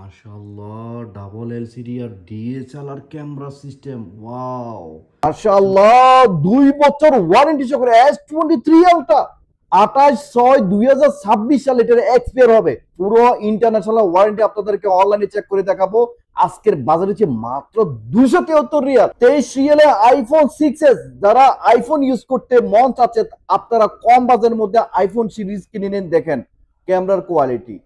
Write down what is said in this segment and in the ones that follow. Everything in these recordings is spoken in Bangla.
মাশাআল্লাহ, ডাবল এলসিডি আর ডিএসএলআর ক্যামেরা সিস্টেম, ওয়াও। মাশাআল্লাহ, 2 বছর ওয়ারেন্টি সহকারে S23 আলট্রা, 28/6/2026 সালে এটার এক্সপায়ার হবে। পুরো ইন্টারন্যাশনাল ওয়ারেন্টি আপনাদেরকে অনলাইনে চেক করে দেখাবো। আজকের বাজারে হচ্ছে মাত্র 273 রিয়াল। 23 রিয়ালে আইফোন 6s, যারা আইফোন ইউজ করতে মন চাচ্ছে আপনারা কম বাজারের মধ্যে আইফোন সিরিজ কিনে নেন। দেখেন ক্যামেরার কোয়ালিটি,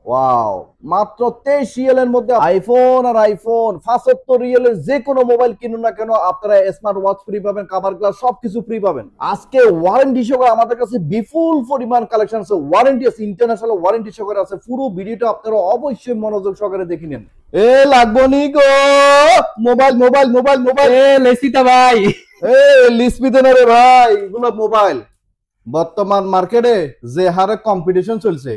ওয়াও। মাত্র 23 রিয়াল এর মধ্যে আইফোন আর আইফোন 75 রিয়ালের যে কোনো মোবাইল কিনুন না কেন আপনারা স্মার্ট ওয়াচ ফ্রি পাবেন, কভার গ্লাস সবকিছু ফ্রি পাবেন। আজকে ওয়ারেন্টি সহকারে আমাদের কাছে বিপুল পরিমাণ কালেকশন আছে, ওয়ারেন্টি আছে, ইন্টারন্যাশনাল ওয়ারেন্টি সহকারে আছে। পুরো ভিডিওটা আপনারা অবশ্যই মনোযোগ সহকারে দেখে নেন। এ লাগবো নি গো, মোবাইল মোবাইল মোবাইল মোবাইল। এ লেসিতা ভাই, এ লিসপিতে না রে ভাই, এগুলো মোবাইল। বর্তমান মার্কেটে যে হারে কম্পিটিশন চলছে,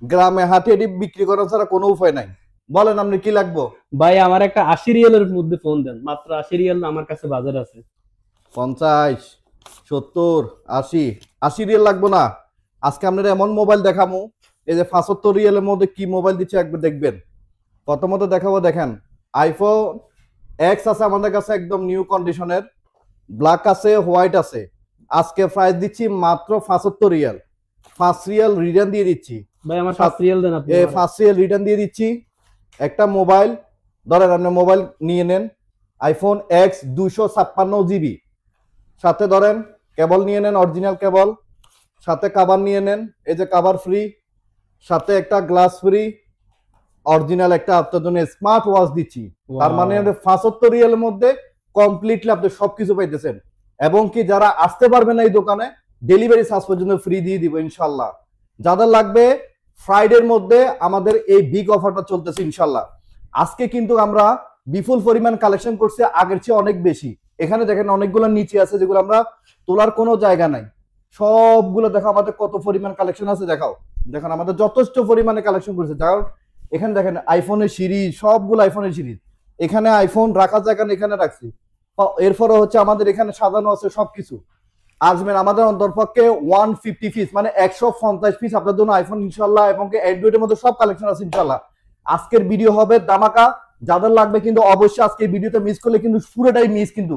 গ্রামে হাটে এটি বিক্রি করা ছাড়া কোনো উপায় নাই। বলেন আপনি কি লাগবো? ভাই আমার একটা 80 রিয়ালের মধ্যে ফোন দেন, মাত্র 80 রিয়াল আমার কাছে বাজার আছে। 50, 70, 80। 80 রিয়াল লাগবো না। আজকে আপনারা এমন মোবাইল দেখাবো, এই যে 75 রিয়ালের মধ্যে কি মোবাইল দিচ্ছে একবার দেখবেন। প্রথমত দেখাবো, দেখেন আইফোন এক্স আছে আমাদের কাছে একদম নিউ কন্ডিশনের, ব্ল্যাক আছে, হোয়াইট আছে। আজকে প্রাইস দিচ্ছি মাত্র 75 রিয়াল। 5 রিয়াল রিটার্ন দিয়ে দিচ্ছি। ভাই আমার 5 রিয়াল দেন আপনি। 5 রিয়াল রিটার্ন দিয়ে দিচ্ছি। একটা মোবাইল ধরেন, আপনি মোবাইল নিয়ে নেন আইফোন এক্স 256 জিবি, সাথে ধরেন কেবল নিয়ে নেন, অরিজিনাল কেবল, সাথে কাভার নিয়ে নেন, এই যে কাভার ফ্রি, সাথে একটা গ্লাস ফ্রি, অরিজিনাল একটা আপনার জন্য স্মার্ট ওয়াচ দিচ্ছি। তার মানে 75 রিয়ালের মধ্যে কমপ্লিটলি আপনি সবকিছু পাইতেছেন। এবং কি যারা আসতে পারবে না এই দোকানে, ডেলিভারি চার্জ পর্যন্ত ফ্রি দিয়ে দিব ইনশাল্লাহ। যাদের লাগবে ফ্রাইডের মধ্যে আমাদের এই বিগ অফারটা চলতেছে ইনশাল্লাহ। আজকে কিন্তু আমরা বিপুল পরিমাণ কালেকশন করছি, আগের চেয়ে অনেক বেশি। এখানে দেখেন অনেকগুলো নিচে আছে যেগুলো আমরা তোলার কোনো জায়গা নাই। সবগুলো দেখো আমাদের কত পরিমাণ কালেকশন আছে, দেখাও। দেখেন আমাদের যথেষ্ট পরিমাণে কালেকশন করেছে। কারণ এখানে দেখেন আইফোনের সিরিজ, সবগুলো আইফোনের সিরিজ। এখানে আইফোন রাখার জায়গা এখানে রাখছি। এরপরে হচ্ছে আমাদের এখানে সাজানো আছে সবকিছু। আসবেন আমাদের অন্তরপক্ষে 150 পিস, মানে 150 পিস আপনার জন্য আইফোন ইনশাল্লাহ, এবং অ্যান্ড্রয়েডের মধ্যে সব কালেকশন আছে ইনশাল্লাহ। আজকের ভিডিও হবে দামাকা। যাদের লাগবে কিন্তু অবশ্যই আজকে ভিডিওটা মিস করলে কিন্তু পুরোটাই মিস। কিন্তু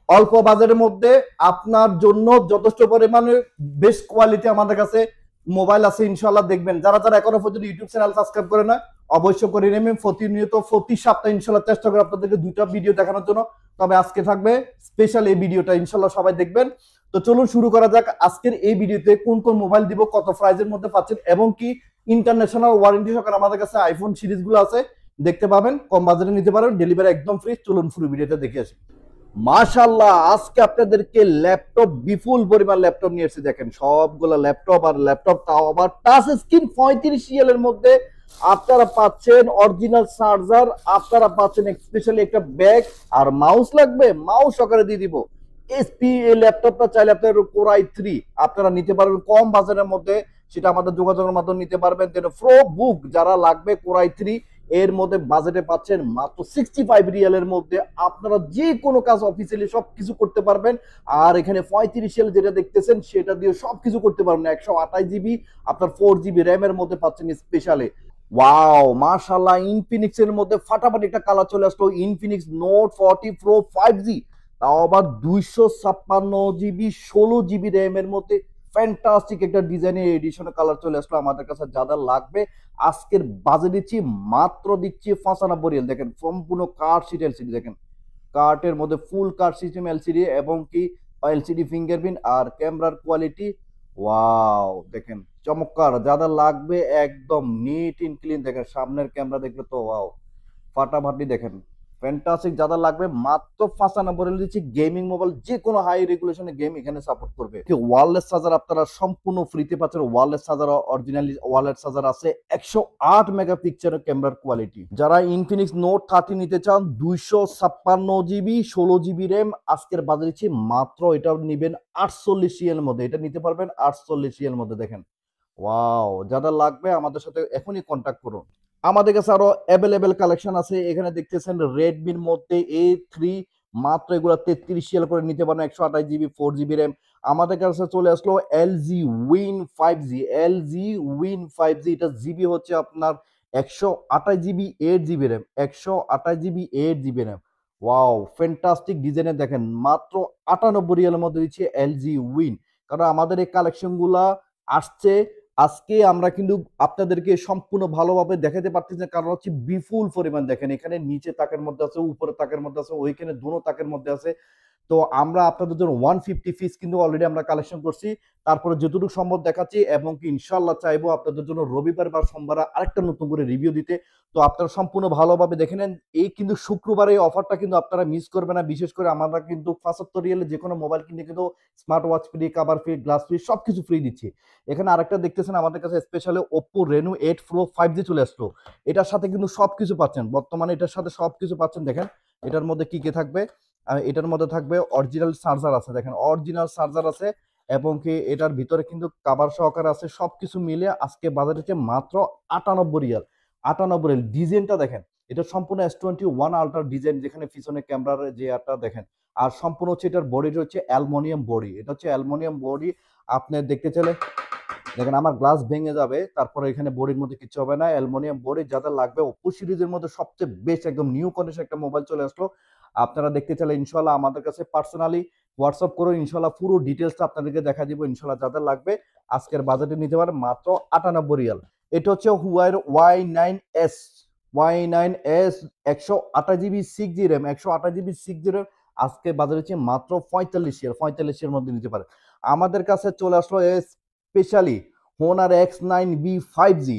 অল্প বাজারের মধ্যে আপনার জন্য যথেষ্ট পরিমাণে বেস্ট কোয়ালিটি আমাদের কাছে মোবাইল আছে ইনশাল্লাহ। দেখবেন যারা যারা এখনো পর্যন্ত ইউটিউব চ্যানেল সাবস্ক্রাইব করে না, অবশ্যই করে নেবেন। প্রতিনিয়ত প্রতি সপ্তাহে ইনশাল্লাহ চেষ্টা করে আপনাদেরকে 2টা ভিডিও দেখানোর জন্য। তবে আজকে থাকবে স্পেশাল এই ভিডিওটা, ইনশাল্লাহ সবাই দেখবেন। তো চলুন শুরু করা যাক। আজকের এই ভিডিওতে কোন কোন মোবাইল দিব, কত প্রাইসের মধ্যে পাচ্ছেন, এবং কি ইন্টারন্যাশনাল ওয়ারেন্টি সহকারে আমাদের কাছে আইফোন সিরিজগুলো আছে, দেখতে পাবেন। কম বাজেটে নিতে পারেন, ডেলিভারি একদম ফ্রি। চলুন পুরো ভিডিওটা দেখে আসি। মাশাআল্লাহ, আজকে আপনাদেরকে ল্যাপটপ, বিপুল পরিমাণ ল্যাপটপ নিয়ে এসেছি। দেখেন সবগুলো ল্যাপটপ, আর ল্যাপটপ তাও আবার টাচ স্ক্রিন। 35 রিয়ালের মধ্যে আপনারা পাচ্ছেন অরিজিনাল চার্জার, আপনারা পাচ্ছেন স্পেশালি একটা ব্যাগ, আর মাউস লাগবে মাউস সহকারে দিয়ে দিব। এসপি এই ল্যাপটপটা চাইলে আপনার কোরাই 3 আপনারা নিতে পারবেন কম বাজারের মধ্যে, সেটা আমাদের যোগাযোগের মাধ্যমে নিতে পারবেন। প্রো বুক যারা লাগবে কোরাই 3 এর মধ্যে বাজেটে পাচ্ছেন মাত্র 65 রিয়ালের মধ্যে। আপনারা যে কোনো কাজ অফিসিয়ালি সবকিছু করতে পারবেন। আর এখানে 35 রিয়াল যেটা দেখতেছেন সেটা দিয়ে সবকিছু করতে পারবেন। 128 জিবি আপনার 4 জিবি র্যামের মধ্যে পাচ্ছেন স্পেশালি। ওয়াও মাশাআল্লাহ, ইনফিনিক্স এর মধ্যে ফাটাফাটি একটা কালার চলে আসলো, ইনফিনিক্স নোট 40 প্রো 5G, তাও আবার 256 জিবি 16 জিবি র্যামের মধ্যে ফ্যান্টাস্টিক একটা ডিজাইনের এডিশনের কালার চলে আসলো আমাদের কাছে। যাদের লাগবে আজকের বাজেট দিচ্ছি মাত্র 95 রিয়াল। দেখেন সম্পূর্ণ কার্ড সিট এলসিডি, দেখেন কার্টের মধ্যে ফুল কার্ড সিস্টেম এলসিডি, এবং কি এলসিডি ফিঙ্গারপ্রিন্ট, আর ক্যামেরার কোয়ালিটি ওয়াও দেখেন চমৎকার। যাদের লাগবে একদম নিট এন্ড ক্লিন, দেখেন সামনের ক্যামেরা দেখলে তো ওয়াও ফাটাফাটি, দেখেন ফ্যান্টাস্টিক। যাদের লাগবে মাত্র 95 দিচ্ছি। গেমিং মোবাইল, যে কোনো হাই রেগুলেশনের গেম এখানে সাপোর্ট করবে। ওয়্যারলেস চার্জার আপনারা সম্পূর্ণ ফ্রিতে পাচ্ছেন। Wireless charger, originally wireless charger আছে। 108 মেগাপিক্সেলের ক্যামেরার কোয়ালিটি। যারা ইনফিনিক্স নোট 30 নিতে চান 256 জিবি 16 জিবি র্যাম, আজকের বাজারে দিচ্ছি মাত্র, এটা নেবেন 48 রিয়ালের মধ্যে, এটা নিতে পারবেন 48 রিয়ালের মধ্যে। দেখেন ওয়াও, যাদের লাগবে আমাদের সাথে এখনই কন্ট্যাক্ট করুন। আমাদের কাছে আরো অ্যাভেলেবেল কালেকশন আছে। এখানে দেখতেছেন রেডমির মধ্যে A3, মাত্র এগুলো 33 রিয়াল করে নিতে পারেন। 128 জিবি 4 জিবি র্যাম। আমাদের কাছে চলে আসলো LG Win 5G। LG Win 5G, এটা জিবি হচ্ছে আপনার 128 GB 8 GB RAM, 128 GB 8 GB RAM. Wow, fantastic ডিজাইনের দেখেন, মাত্র 98 রিয়ালের মধ্যে দিচ্ছে এলজি উইন। কারণ আমাদের এই কালেকশনগুলা আসছে আজকে, আমরা কিন্তু আপনাদেরকে সম্পূর্ণ ভালোভাবে দেখাতে পারতেছি না, কারণ হচ্ছে বিপুল পরিমাণ দেখেন, এখানে নিচে তাকের মধ্যে আছে, উপরে তাকের মধ্যে আছে, ওইখানে দুনো তাকের মধ্যে আছে। তো আমরা আপনাদের জন্য 150 পিস কিন্তু অলরেডি আমরা কালেকশন করছি, তারপরে যতটুকু সম্ভব দেখাচ্ছি, এবং কি ইনশাল্লাহ চাইবো আপনাদের জন্য রবিবার বা সোমবার আরেকটা নতুন করে রিভিউ দিতে। তো আপনারা সম্পূর্ণ ভালোভাবে দেখে নেন। এই কিন্তু শুক্রবার এই অফারটা কিন্তু আপনারা মিস করবেন না। বিশেষ করে আমরা কিন্তু 75 রিয়ালে যে কোনো মোবাইল কিনলে কিন্তু smart watch free, cover free, glass free, সবকিছু ফ্রি দিচ্ছি। এখানে আরেকটা দেখতেছেন আমাদের কাছে specially Oppo Reno 8 pro 5G চলে আসলো। এটার সাথে কিন্তু সবকিছু পাচ্ছেন, বর্তমানে এটার সাথে সবকিছু পাচ্ছেন। দেখেন এটার মধ্যে কি কি থাকবে, এটার মধ্যে থাকবে অরিজিনাল চার্জার আছে, দেখেন অরিজিনাল চার্জার আছে, এবং কি এটার ভিতরে কিন্তু কাভার সহকারে আছে। সবকিছু মিলে আজকে বাজারে হচ্ছে মাত্র 98 রিয়াল। 98 রিয়াল। ডিজাইনটা দেখেন, এটা সম্পূর্ণ S21 আলট্রা ডিজাইন, যেখানে পিছনে ক্যামেরার যে আরটা দেখেন। আর সম্পূর্ণ হচ্ছে এটার বডিটা হচ্ছে অ্যালুমিনিয়াম বডি, এটা হচ্ছে অ্যালুমিনিয়াম বডি। আপনি দেখতে চাইলে দেখেন আমার গ্লাস ভেঙে যাবে, তারপরে এখানে বডির মধ্যে কিছু হবে না, অ্যালুমিনিয়াম বডি যাদের লাগবে। ওপো সিরিজের মধ্যে সবচেয়ে বেস্ট একদম নিউ কন্ডিশন একটা মোবাইল চলে আসলো। আপনারা দেখতে চাইলে ইনশাল্লাহ আমাদের কাছে পার্সোনালি হোয়াটসঅ্যাপ করুন, ইনশাল্লাহ পুরো ডিটেলসটা আপনাদেরকে দেখা দিব। ইনশাল্লাহ যাদের লাগবে আজকের বাজেটে নিতে পারেন মাত্র 98 রিয়াল। এটা হচ্ছে হুয়াইয়ের Y9s, Y9s 128 GB 6G RAM, 128 GB 6G RAM. আজকে বাজারে হচ্ছে মাত্র 45 রিয়াল, 45 এর মধ্যে নিতে পারেন। আমাদের কাছে চলে আসলো specially Honor X9B 5G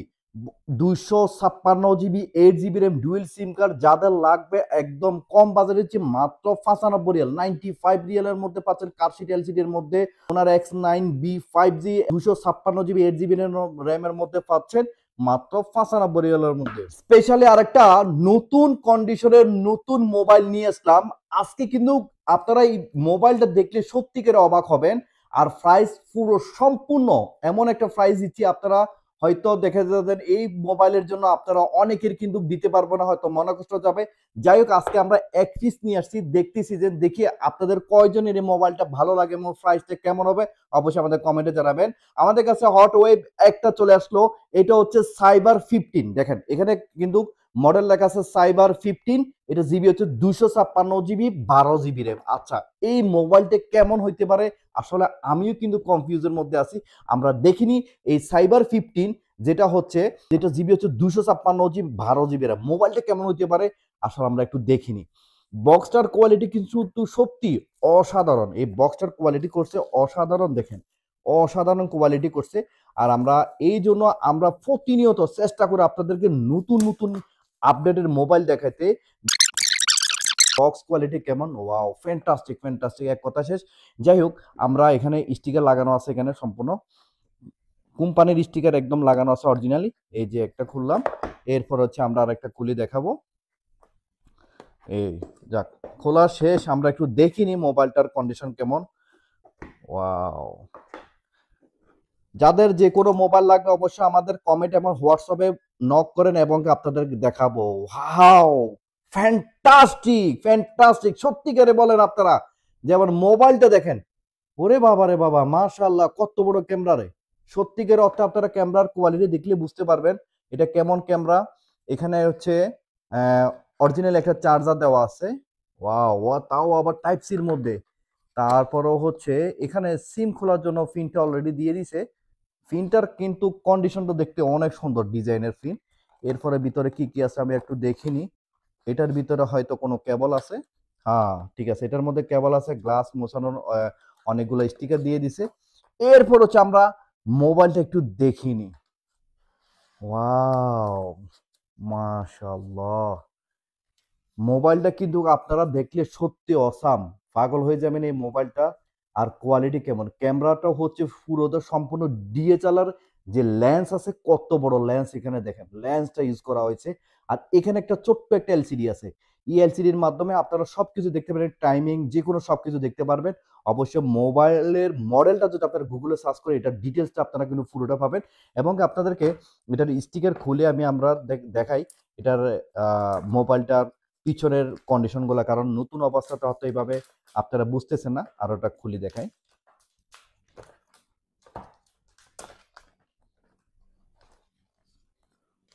256 GB 8 GB RAM, dual সিম কার্ড। যাদের লাগবে একদম কম বাজারে হচ্ছে মাত্র 95 রিয়াল, 95 রিয়ালের মধ্যে পাচ্ছেন কার্শিট এলসিডির মধ্যে Honor X9B 5G 256 GB 8 GB র্যামের মধ্যে পাচ্ছেন মাত্র 95 রিয়ালের মধ্যে। স্পেশালি আরেকটা নতুন কন্ডিশনের নতুন মোবাইল নিয়ে আসলাম আজকে, কিন্তু আপনারা এই মোবাইলটা দেখলে সত্যিকারে অবাক হবেন। আর প্রাইস পুরো সম্পূর্ণ এমন একটা প্রাইস দিচ্ছি, আপনারা হয়তো দেখে যাবেন এই মোবাইলের জন্য আপনারা অনেকের কিন্তু দিতে পারবো না, হয়তো মনে কষ্ট যাবে। যাই হোক, আজকে আমরা এক পিস নিয়ে আসছি, দেখতেছি যে দেখি আপনাদের কয়জনের এই মোবাইলটা ভালো লাগে এবং প্রাইসটা কেমন হবে, অবশ্যই আমাদের কমেন্টে জানাবেন। আমাদের কাছে হট ওয়েব একটা চলে আসলো, এটা হচ্ছে সাইবার 15। দেখেন এখানে কিন্তু মডেল লেখা আছে সাইবার 15। এটা জিবি হচ্ছে 256 জিবি 12 জিবি র্যাম। আচ্ছা, এই মোবাইলটা কেমন হইতে পারে আসলে আমিও কিন্তু কনফিউজের মধ্যে আছি। আমরা দেখিনি এই সাইবার 15 যেটা জিবি হচ্ছে 256 জিবি 12 জিবি র্যাম, মোবাইলটা কেমন হইতে পারে আসলে আমরা একটু দেখিনি। বক্সটার কোয়ালিটি কিন্তু সত্যি অসাধারণ, এই বক্সটার কোয়ালিটি করছে অসাধারণ, দেখেন অসাধারণ কোয়ালিটি করছে। আর আমরা এই জন্য আমরা প্রতিনিয়ত চেষ্টা করি আপনাদেরকে নতুন নতুন আপডেটের মোবাইল দেখাতে। বক্স কোয়ালিটি কেমন, ওয়াও ফ্যান্টাস্টিক ফ্যান্টাস্টিক, এক কথা শেষ। যাই হোক, আমরা এখানে স্টিকার লাগানো আছে, এখানে সম্পূর্ণ কোম্পানির স্টিকার একদম লাগানো আছে অরিজিনালি। এই যে একটা খুললাম, এরপর হচ্ছে আমরা আর একটা খুলে দেখাবো। এই যাক, খোলা শেষ। আমরা একটু দেখিনি মোবাইলটার কন্ডিশন কেমন। ওয়াও, যাদের যে কোনো মোবাইল লাগবে অবশ্যই আমাদের কমেন্ট এবং হোয়াটসঅ্যাপে নক করেন এবং আপনাদের দেখাবো। ওয়াও, ফ্যান্টাস্টিক ফ্যান্টাস্টিক, সত্যিকারে বলেন আপনারা। যেমন মোবাইলটা দেখেন, ওরে বাবা রে বাবা, মাশাআল্লাহ, কত বড় ক্যামেরা রে। সত্যিকার অর্থে আপনারা ক্যামেরার কোয়ালিটি দেখলে বুঝতে পারবেন এটা কেমন ক্যামেরা। এখানে হচ্ছে অরিজিনাল একটা চার্জার দেওয়া আছে, ওয়াও, তাও আবার টাইপ সির মধ্যে। তারপরও হচ্ছে এখানে সিম খোলার জন্য পিনটা অলরেডি দিয়ে দিছে। ফিনটার কিন্তু কন্ডিশনটা দেখতে অনেক সুন্দর ডিজাইনের ফিন। এরপরে ভিতরে কি কি আছে আমি একটু দেখিনি। এটার ভিতরে হয়তো কোনো কেবল আছে, হ্যাঁ ঠিক আছে, এটার মধ্যে কেবল আছে, গ্লাস মোছানোর অনেকগুলো স্টিকার দিয়ে দিছে। এরপর হচ্ছে আমরা মোবাইলটা একটু দেখিনি। ওয়াও, মাশাআল্লাহ, মোবাইলটা কিন্তু আপনারা দেখলে সত্যি অসাম, পাগল হয়ে যাবেন এই মোবাইলটা। আর কোয়ালিটি কেমন, ক্যামেরাটা হচ্ছে পুরোটা সম্পূর্ণ ডিএসএলআর যে লেন্স আছে, কত বড় লেন্স, এখানে দেখেন লেন্সটা ইউজ করা হয়েছে। আর এখানে একটা ছোট্ট একটা এলসিডি আছে, এই এলসিডির মাধ্যমে আপনারা সবকিছু দেখতে পারেন, টাইমিং যে কোনো সবকিছু দেখতে পারবেন। অবশ্য মোবাইলের মডেলটা যদি আপনারা গুগলে সার্চ করে এটার ডিটেলসটা আপনারা কিন্তু পুরোটা পাবেন। এবং আপনাদেরকে এটার স্টিকার খুলে আমরা দেখাই এটার মোবাইলটার পিছনের কন্ডিশন গুলা, কারণ নতুন অবস্থাটা হয়তো এইভাবে আপনারা বুঝতেছেন না। আর ওটা খুলে দেখাই,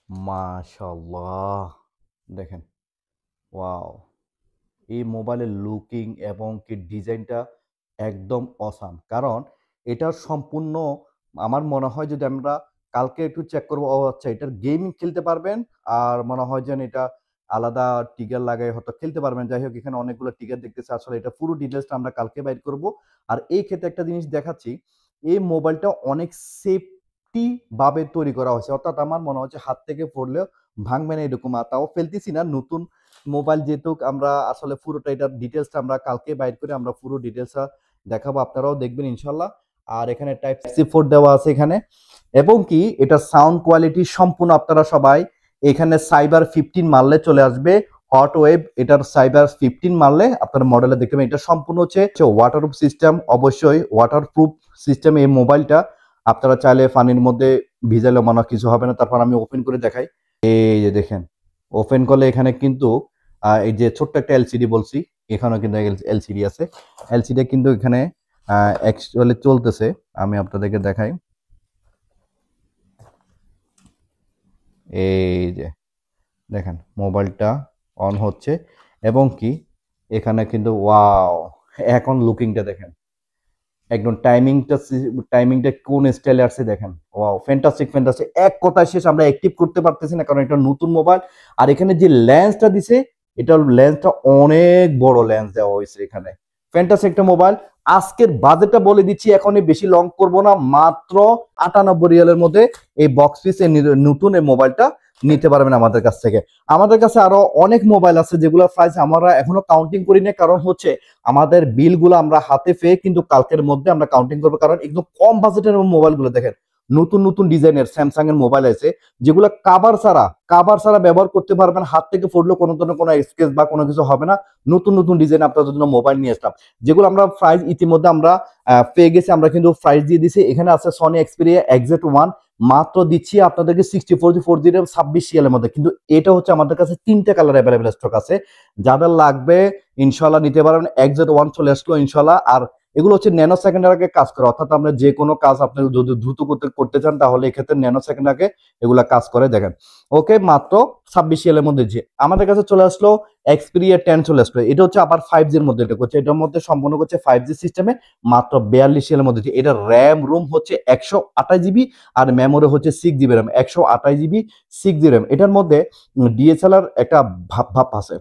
মাশাআল্লাহ, দেখেন, ওয়াও, এই মোবাইলের লুকিং এবং কি ডিজাইনটা একদম অসাম। কারণ এটা সম্পূর্ণ আমার মনে হয় যদি আমরা কালকে একটু চেক করবো, ও আচ্ছা এটার গেমিং খেলতে পারবেন, আর মনে হয় যেন এটা আলাদা টিকার লাগাই হয়তো খেলতে পারবেন। যাই হোক, এখানে অনেকগুলো টিকার দেখতেছে, আসলে এটা পুরো ডিটেলসটা আমরা কালকে বাইর করব। আর এই ক্ষেত্রে একটা জিনিস দেখাচ্ছি, এই মোবাইলটা অনেক সেফটি ভাবে তৈরি করা হয়েছে, অর্থাৎ আমার মনে হচ্ছে হাত থেকে পড়লেও ভাঙবে না এরকম। আর তাও ফেলতেছি না, নতুন মোবাইল যেহেতু আমরা আসলে পুরোটা এটার ডিটেলসটা আমরা কালকে বাইর করে আমরা পুরো ডিটেলসটা দেখাবো, আপনারাও দেখবেন ইনশাল্লাহ। আর এখানে টাইপ সি পোর্ট দেওয়া আছে এখানে, এবং কি এটা সাউন্ড কোয়ালিটি সম্পূর্ণ আপনারা সবাই এখানে সাইবার 15 মারলে চলে আসবে। হট ওয়েব এটার সাইবার 15 মারলে আপনার মডেলে দেখতে পাবেন। এটা সম্পূর্ণ হচ্ছে ওয়াটারপ্রুফ সিস্টেম, অবশ্যই ওয়াটারপ্রুফ সিস্টেম এই মোবাইলটা। আপনারা চাইলে পানির মধ্যে ভিজালে মনে হয় কিছু হবে না। তারপর আমি ওপেন করে দেখাই, এই যে দেখেন, ওপেন করলে এখানে কিন্তু এই যে ছোট্ট একটা এলসিডি বলছি, এখানেও কিন্তু এলসিডি আছে। এলসিডি কিন্তু এখানে অ্যাকচুয়ালি চলতেছে, আমি আপনাদেরকে দেখাই। এই যে দেখেন মোবাইলটা অন হচ্ছে, এবং কি এখানে কিন্তু ওয়াও, এখন লুকিংটা দেখেন, একদম টাইমিংটা কোন স্টাইলে আসছে দেখেন, ওয়াও, ফ্যান্টাস্টিক ফ্যান্টাস্টিক। এক কথায় শেষ, আমরা অ্যাক্টিভ করতে পারতেছি না কারণ এটা নতুন মোবাইল। আর এখানে যে লেন্সটা দিছে, এটা লেন্সটা অনেক বড় লেন্স দেওয়া হয়েছে এখানে। ফ্যান্টাস্টিক একটা মোবাইল। আজকের বাজেটটা বলে দিচ্ছি, এখনই বেশি লং করব না, মাত্র 98 রিয়ালের মধ্যে এই বক্স পিস নতুন এই মোবাইলটা নিতে পারবেন আমাদের কাছ থেকে। আমাদের কাছে আরো অনেক মোবাইল আছে যেগুলো প্রাইস আমরা এখনো কাউন্টিং করি না, কারণ হচ্ছে আমাদের বিলগুলো আমরা হাতে পেয়ে কিন্তু কালকের মধ্যে আমরা কাউন্টিং করবো। কারণ একদম কম বাজেটের মোবাইলগুলো দেখেন, নতুন নতুন ডিজাইনের স্যামসাং এর মোবাইল আছে যেগুলো কাভার ছাড়া ব্যবহার করতে পারবেন, হাত থেকে পড়লেও কোনো ধরনের কোনো স্কেচ বা কোনো কিছু হবে না। নতুন নতুন ডিজাইন আপনাদের জন্য মোবাইল নিয়ে আসলাম, যেগুলো আমরা প্রাইস ইতিমধ্যে আমরা পেয়ে গেছি, আমরা কিন্তু প্রাইস দিয়ে দিছি। এখানে আছে সনি এক্সপেরিয়া XZ1, মাত্র দিচ্ছি আপনাদেরকে 64G 26 সিএল এর মধ্যে। কিন্তু এটা হচ্ছে আমাদের কাছে 3টে কালার অ্যাভেলেবেল স্টক আছে, যাদের লাগবে ইনশাল্লাহ নিতে পারবেন। XZ1 চলে আসলো ইনশাল্লাহ। আর এগুলো হচ্ছে ন্যানো সেকেন্ডের আগে কাজ করে, অর্থাৎ আপনি যে কোনো কাজ আপনি যদি দ্রুত করতে চান তাহলে এক্ষেত্রে ন্যানো সেকেন্ড আগে এগুলা কাজ করে দেখেন। ওকে, মাত্র 26 এর মধ্যে যে আমাদের কাছে চলে আসলো Xperia 10 চলে আসলো। এটা হচ্ছে আবার 5G এর মধ্যে, এটা করছে, এটার মধ্যে সম্পূর্ণ করছে 5G সিস্টেমে, মাত্র 42 এর মধ্যে। এটা র্যাম রুম হচ্ছে 128 GB, আর মেমোরি হচ্ছে 6 GB RAM, 128 GB 6 GB RAM. এটার মধ্যে ডিএসএলআর একটা ভাব আছে।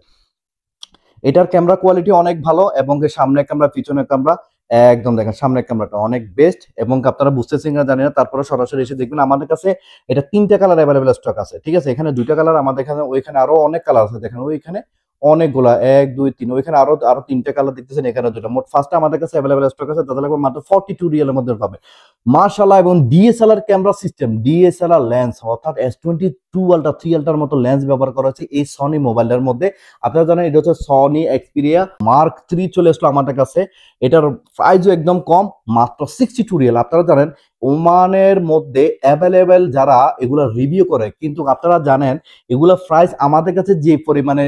এটার ক্যামেরা কোয়ালিটি অনেক ভালো, এবং সামনের ক্যামেরা পিছনের ক্যামেরা একদম দেখেন, সামনের ক্যামেরাটা অনেক বেস্ট, এবং আপনারা বুঝতেছেন না জানি না, তারপরে সরাসরি এসে দেখবেন। আমাদের কাছে এটা 3টে কালার অ্যাভেলেবেল স্টক আছে, ঠিক আছে। এখানে 2টা কালার আমাদের এখানে, ওইখানে আরো অনেক কালার আছে দেখেন, ওইখানে অনেকগুলা 1 2 3, ওইখানে আরো আরো 3টে কালার দেখতেছেন, এখানে 2টা, মোট 5টা আমাদের কাছে অ্যাভেলেবেল স্টক আছে। তাহলে লাগবে মাত্র 42 রিয়ালের মধ্যে পাবে মাশাআল্লাহ। এবং DSLR camera system, DSLR lens, অর্থাৎ S22 আলট্রা 3 আলট্রার মতো লেন্স ব্যবহার করা হচ্ছে এই সনি মোবাইলের মধ্যে। আপনারা জানেন এটা হচ্ছে সনি এক্সপিরিয়া মার্ক 3 চলে আসলো আমাদের কাছে। এটার প্রাইসও একদম কম, মাত্র 62 রিয়াল। আপনারা জানেন ওমানের মধ্যে অ্যাভেলেবেল যারা এগুলা রিভিউ করে, কিন্তু আপনারা জানেন এগুলা প্রাইস আমাদের কাছে যে পরিমাণে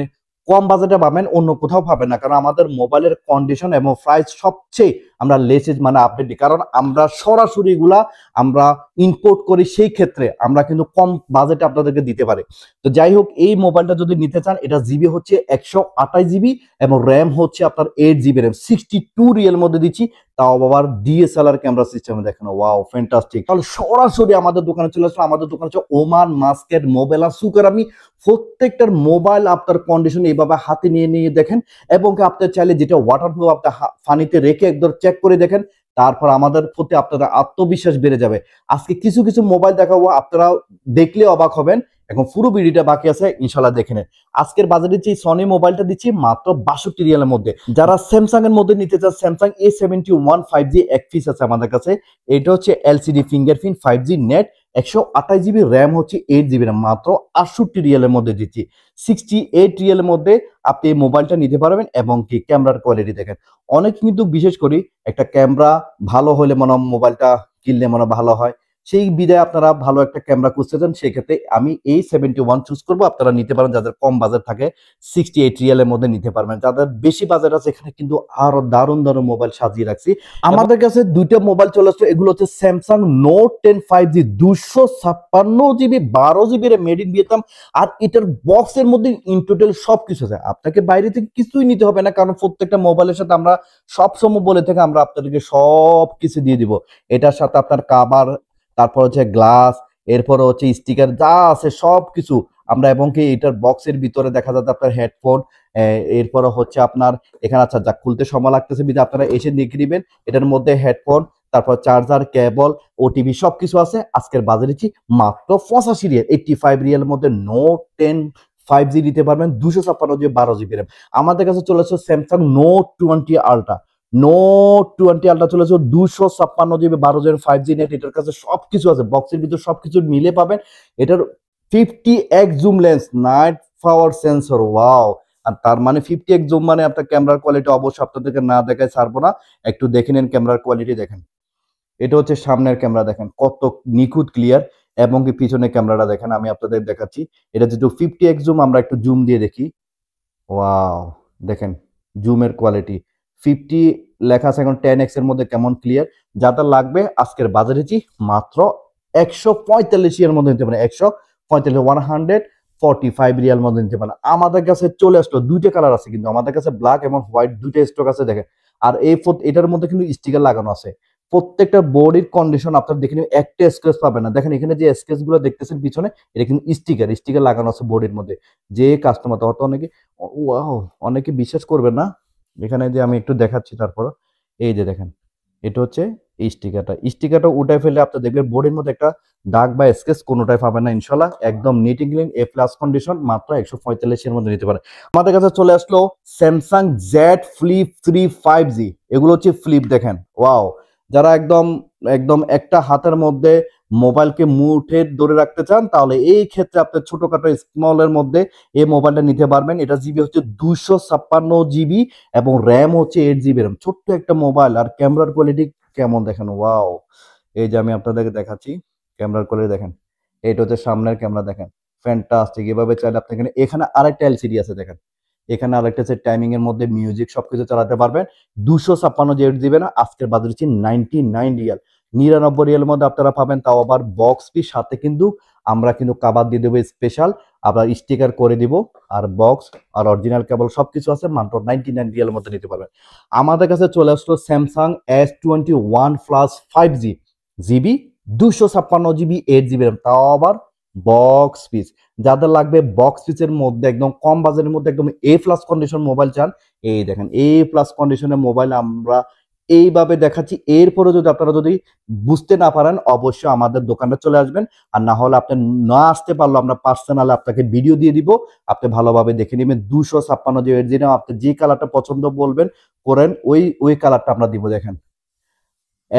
কম বাজেটে পাবেন অন্য কোথাও পাবেন না, কারণ আমাদের মোবাইলের কন্ডিশন এবং প্রাইস সবচেয়ে আমরা লেসেজ মানে আপডেট দিই, কারণ আমরা সরাসরি এগুলা আমরা ইম্পোর্ট করি, সেই ক্ষেত্রে আমরা কিন্তু কম বাজেটে আপনাদেরকে দিতে পারি। তো যাই হোক, এই মোবাইলটা যদি নিতে চান, এটা জিবি হচ্ছে 128 GB, এবং র্যাম হচ্ছে আপনার 8 GB র্যাম, 62 রিয়াল মধ্যে দিচ্ছি, তাও আবার ডিএসএলআর ক্যামেরা সিস্টেমে দেখেন, ওয়াও ফ্যান্টাস্টিক। তাহলে সরাসরি আমাদের দোকানে চলে আসলে, আমাদের দোকান হচ্ছে ওমান মাস্কেট মোবাইল আর সুকার। আমি প্রত্যেকটার মোবাইল আপনার কন্ডিশন এইভাবে হাতে নিয়ে নিয়ে দেখেন, এবং আপনার চাইলে যেটা ওয়াটারপ্রুফ আপনার পানিতে রেখে একদম চেক করে দেখেন, তারপর আমাদের প্রতি আপনারা আত্মবিশ্বাস বেড়ে যাবে। আজকে কিছু কিছু মোবাইল দেখাবো, আপনারা দেখলে অবাক হবেন। এখন পুরো ভিডিওটা বাকি আছে, ইনশাল্লাহ দেখে নেন। আজকের বাজারে যে সনি মোবাইলটা দিচ্ছি মাত্র 62 রিয়ালের মধ্যে। যারা স্যামসাং এর মধ্যে নিতে চান, স্যামসাং A71 5G এক পিস আছে আমাদের কাছে। এটা হচ্ছে LCD fingerprint 5G net, 128 GB RAM হচ্ছে 8 GB র্যাম, মাত্র 68 রিয়ালের মধ্যে দিচ্ছি। 68 রিয়ালের মধ্যে আপনি এই মোবাইলটা নিতে পারবেন। এবং কি ক্যামেরার কোয়ালিটি দেখেন, অনেক কিন্তু বিশেষ করে একটা ক্যামেরা ভালো হলে মনে হয় মোবাইলটা কিনলে মনে ভালো হয়, সেই বিধায় আপনারা ভালো একটা ক্যামেরা খুঁজতেছেন, সেক্ষেত্রে আমি এই 71 চুজ করবো। আপনারা নিতে পারেন, যাদের কম বাজেট থাকে 68 রিয়ালের মধ্যে নিতে পারবেন। যাদের বেশি বাজেট আছে এখানে কিন্তু আরো দারুণ দারুণ মোবাইল সাজিয়ে রাখছি। আমাদের কাছে দুইটা মোবাইল চলে আসছে, এগুলো হচ্ছে Samsung Note 10 5G 256 GB 12 GB made in Vietnam. আর এটার বক্সের মধ্যে ইন টোটাল সবকিছু আছে, আপনাকে বাইরে থেকে কিছুই নিতে হবে না, কারণ প্রত্যেকটা মোবাইলের সাথে আমরা সবসময় বলে থাকি আমরা আপনাদেরকে সব কিছু দিয়ে দিব। এটার সাথে আপনার কাভার, তারপর হচ্ছে গ্লাস, এরপর হচ্ছে স্টিকার, যা আছে সবকিছু আমরা, এবং কি এটার বক্সের ভিতরে দেখা যাচ্ছে আপনার হেডফোন, এরপর হচ্ছে আপনার এখানে আচ্ছা যা খুলতে সময় লাগতেছে বিধে আপনারা এসে দেখে নেবেন। এটার মধ্যে হেডফোন, তারপর চার্জার, কেবল, ওটিভি সবকিছু আছে। আজকের বাজারে মাত্র 85 রিয়াল, 85 রিয়ালের মধ্যে নোট 10 5G নিতে পারবেন 256 জিবি 12 জিবি র্যাম। আমাদের কাছে চলে আসছে Samsung note 20 ultra. Note 20 ultra চলে আসছে 256 জিবি 12 জিবি 5G নেট। এটার কাছে সবকিছু আছে, বক্সের ভিতরে সবকিছু মিলে পাবেন। এটার 50x zoom lens, night power sensor, wow. আর তার মানে 50x জুম মানে আপনার ক্যামেরার কোয়ালিটি অবশ্যই আপনাদেরকে না দেখায় ছাড়বো না, একটু দেখে নেন ক্যামেরার কোয়ালিটি দেখেন। এটা হচ্ছে সামনের ক্যামেরা, দেখেন কত নিখুঁত ক্লিয়ার, এবং কি পিছনের ক্যামেরাটা দেখেন, আমি আপনাদের দেখাচ্ছি। এটা যেহেতু 50x জুম, আমরা একটু জুম দিয়ে দেখি। ওয়াও, দেখেন জুমের কোয়ালিটি 50 লেখা আছে, এখন 10x এর মধ্যে কেমন ক্লিয়ার। যাদের লাগবে আজকের বাজারে মাত্র 145 এর মধ্যে নিতে পারেন, 145 145 রিয়াল মধ্যে নিতে পারেন। আমাদের কাছে চলে আসলো দুইটা কালার আছে, কিন্তু আমাদের কাছে ব্ল্যাক এবং হোয়াইট দুইটা স্টক আছে দেখেন। আর এটার মধ্যে কিন্তু স্টিকার লাগানো আছে। প্রত্যেকটা বডির কন্ডিশন আপনারা দেখে নিন, একটা স্ক্র্যাচ পাবেন না। দেখেন এখানে যে স্ক্র্যাচ গুলো দেখতেছেন পিছনে, এটা কিন্তু স্টিকার লাগানো আছে বডির মধ্যে। যে কাস্টমার হয়তো ওয়াও অনেকে বিশ্বাস করবেন না, এখানে যে আমি একটু দেখাচ্ছি, তারপর এই যে দেখেন এটা হচ্ছে এই স্টিকারটা উঠায় ফেলে আপনি দেখবেন বোর্ডের মধ্যে একটা দাগ বা স্কেচ কোনোটাই পাবেন না ইনশাল্লাহ। একদম neat and clean, A+ condition, মাত্র 145 এর মধ্যে নিতে পারেন। আমাদের কাছে চলে আসলো স্যামসাং জেড ফ্লিপ 3 5G। এগুলো হচ্ছে ফ্লিপ, দেখেন ওয়াও। যারা একদম একদম একটা হাতের মধ্যে মোবাইলকে মুঠে ধরে রাখতে চান, তাহলে এই ক্ষেত্রে আপনার ছোটখাটো স্মলের মধ্যে এই মোবাইলটা নিতে পারবেন। এটা জিবি হচ্ছে 256 জিবি এবং র্যাম হচ্ছে 8 জিবি র্যাম। ছোট্ট একটা মোবাইল, আর ক্যামেরার কোয়ালিটি কেমন দেখেন, ওয়াও। এই যে আমি আপনাদেরকে দেখাচ্ছি ক্যামেরার কোয়ালিটি দেখেন। এটা হচ্ছে সামনের ক্যামেরা, দেখেন ফ্যান্টাস্টিক। এভাবে চাইলে আপনি এখানে আরেকটা এলসিডি আছে দেখেন, এখানে আরেকটা আছে টাইমিং এর মধ্যে মিউজিক সবকিছু চালাতে পারবেন। 256 জিবি না, আজকের বাজার 99 রিয়াল, 99 রিয়ালের মধ্যে আপনারা পাবেন, তাও আবার বক্স পিস সাথে। কিন্তু আমরা কিন্তু কাভার দিয়ে দেবো স্পেশাল, আবার স্টিকার করে দিব, আর বক্স আর অরিজিনাল কেবল সবকিছু আছে, মাত্র 99 রিয়ালের মধ্যে নিতে পারবেন। আমাদের কাছে চলে আসলো Samsung S21 plus 5G GB 256 GB 8 GB RAM, তাও আবার বক্স পিস। যাদের লাগবে বক্স পিসের মধ্যে একদম কম বাজেটের মধ্যে একদম A+ কন্ডিশন মোবাইল চান, এই দেখেন A+ কন্ডিশনের মোবাইল আমরা এইভাবে দেখাচ্ছি। এরপরে যদি আপনারা যদি বুঝতে না পারেন, অবশ্যই আমাদের দোকানে চলে আসবেন, আর না হলে আপনি না আসতে পারলো আমরা পার্সোনালি আপনাকে ভিডিও দিয়ে দিব, আপনি ভালোভাবে দেখে নেবেন। 256 জিবি আপনি যে কালারটা পছন্দ বলবেন করেন, ওই কালারটা আমরা দিব। দেখেন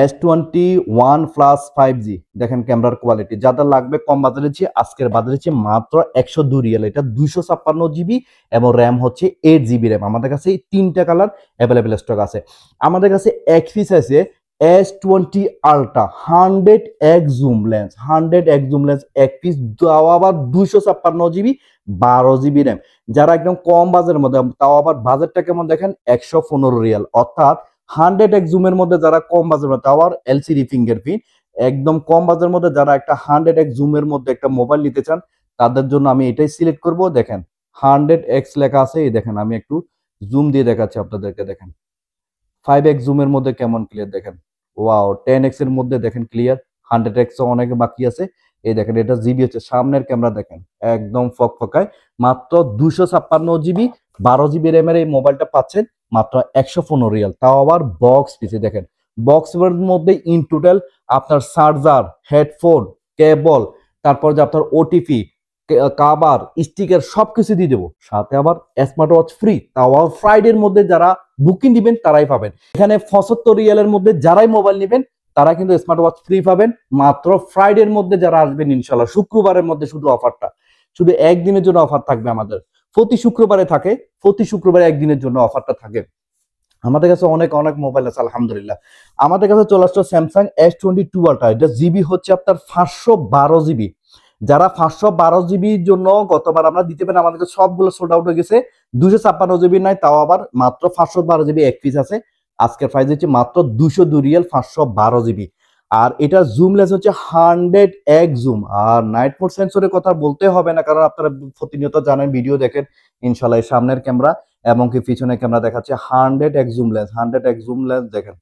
S21 প্লাস 5G, দেখেন ক্যামেরার কোয়ালিটি। যাদের লাগবে কম বাজারে আজকের বাজারে মাত্র 102 রিয়াল। এটা 256 জিবি এবং র্যাম হচ্ছে 8 জিবি র্যাম। আমাদের কাছে তিনটা কালার অ্যাভেলেবেল স্টক আছে। আমাদের কাছে এক পিস আছে S20 ultra 100x zoom lens, 100x zoom lens এক পিস, তাও আবার 256 জিবি 12 জিবি র্যাম। যারা একদম কম বাজারের মধ্যে, তাও আবার বাজারটা কেমন দেখেন, 115 রিয়াল। অর্থাৎ 100x জুমের মধ্যে যারা কম বাজারের মধ্যে, আবার এলসিডি ফিঙ্গারপ্রিন্ট, একদম কম বাজারের মধ্যে যারা একটা 100x জুমের মধ্যে একটা মোবাইল নিতে চান, তাদের জন্য আমি এটাই সিলেক্ট করব। দেখেন 100x লেখা আছে, এই দেখেন আমি একটু জুম দিয়ে দেখাচ্ছি আপনাদেরকে। দেখেন 5x জুমের মধ্যে কেমন ক্লিয়ার, দেখেন ওয়াও। 10x এর মধ্যে দেখেন ক্লিয়ার, 100x অনেক বাকি আছে। এই দেখেন এটা জিবি হচ্ছে সামনের ক্যামেরা, দেখেন একদম ফকফকায়। মাত্র 256 জিবি 12 জিবি র্যামের এই মোবাইলটা পাচ্ছেন মাত্র 115 রিয়াল, তাও আবার বক্স পিসে। দেখেন বক্সের মধ্যে ইন টোটাল আপনার চার্জার, হেডফোন, কেবল, তারপর যে আপনার ওটিপি, কাভার, স্টিকার সবকিছু দিয়ে দেবো, সাথে আবার স্মার্ট ওয়াচ ফ্রি। তাও ফ্রাইডের মধ্যে যারা বুকিং দিবেন তারাই পাবেন। এখানে 75 রিয়ালের মধ্যে যারাই মোবাইল নেবেন তারা কিন্তু স্মার্ট ওয়াচ ফ্রি পাবেন। মাত্র ফ্রাইডের মধ্যে যারা আসবেন ইনশাল্লাহ, শুক্রবারের মধ্যে শুধু অফারটা, শুধু একদিনের জন্য অফার থাকবে আমাদের। প্রতি শুক্রবারে থাকে, প্রতি শুক্রবারে একদিনের জন্য অফারটা থাকে। আমাদের কাছে অনেক অনেক মোবাইল আছে আলহামদুলিল্লাহ। আমাদের কাছে চলে আসছে স্যামসাং S22 আলট্রা। এটা জিবি হচ্ছে আপনার 512 জিবি। যারা 512 জিবির জন্য গতবার আমরা দিতে পারি, আমাদের কাছে সবগুলো সোল্ড আউট হয়ে গেছে। 256 জিবি নাই, তাও আবার মাত্র 512 জিবি এক পিস আছে। আজকের প্রাইস হচ্ছে মাত্র 202 রিয়াল 512 জিবি। আর এটা জুম লেন্স হচ্ছে 100x জুম। আর নাইট মোড সেন্সরের কথা বলতে হবে না, কারণ আপনারা প্রতিনিয়ত জানেন, ভিডিও দেখেন ইনশাল্লাহ। সামনের ক্যামেরা এবং কি পিছনের ক্যামেরা দেখাচ্ছে 100x zoom lens. 100x zoom lens দেখেন,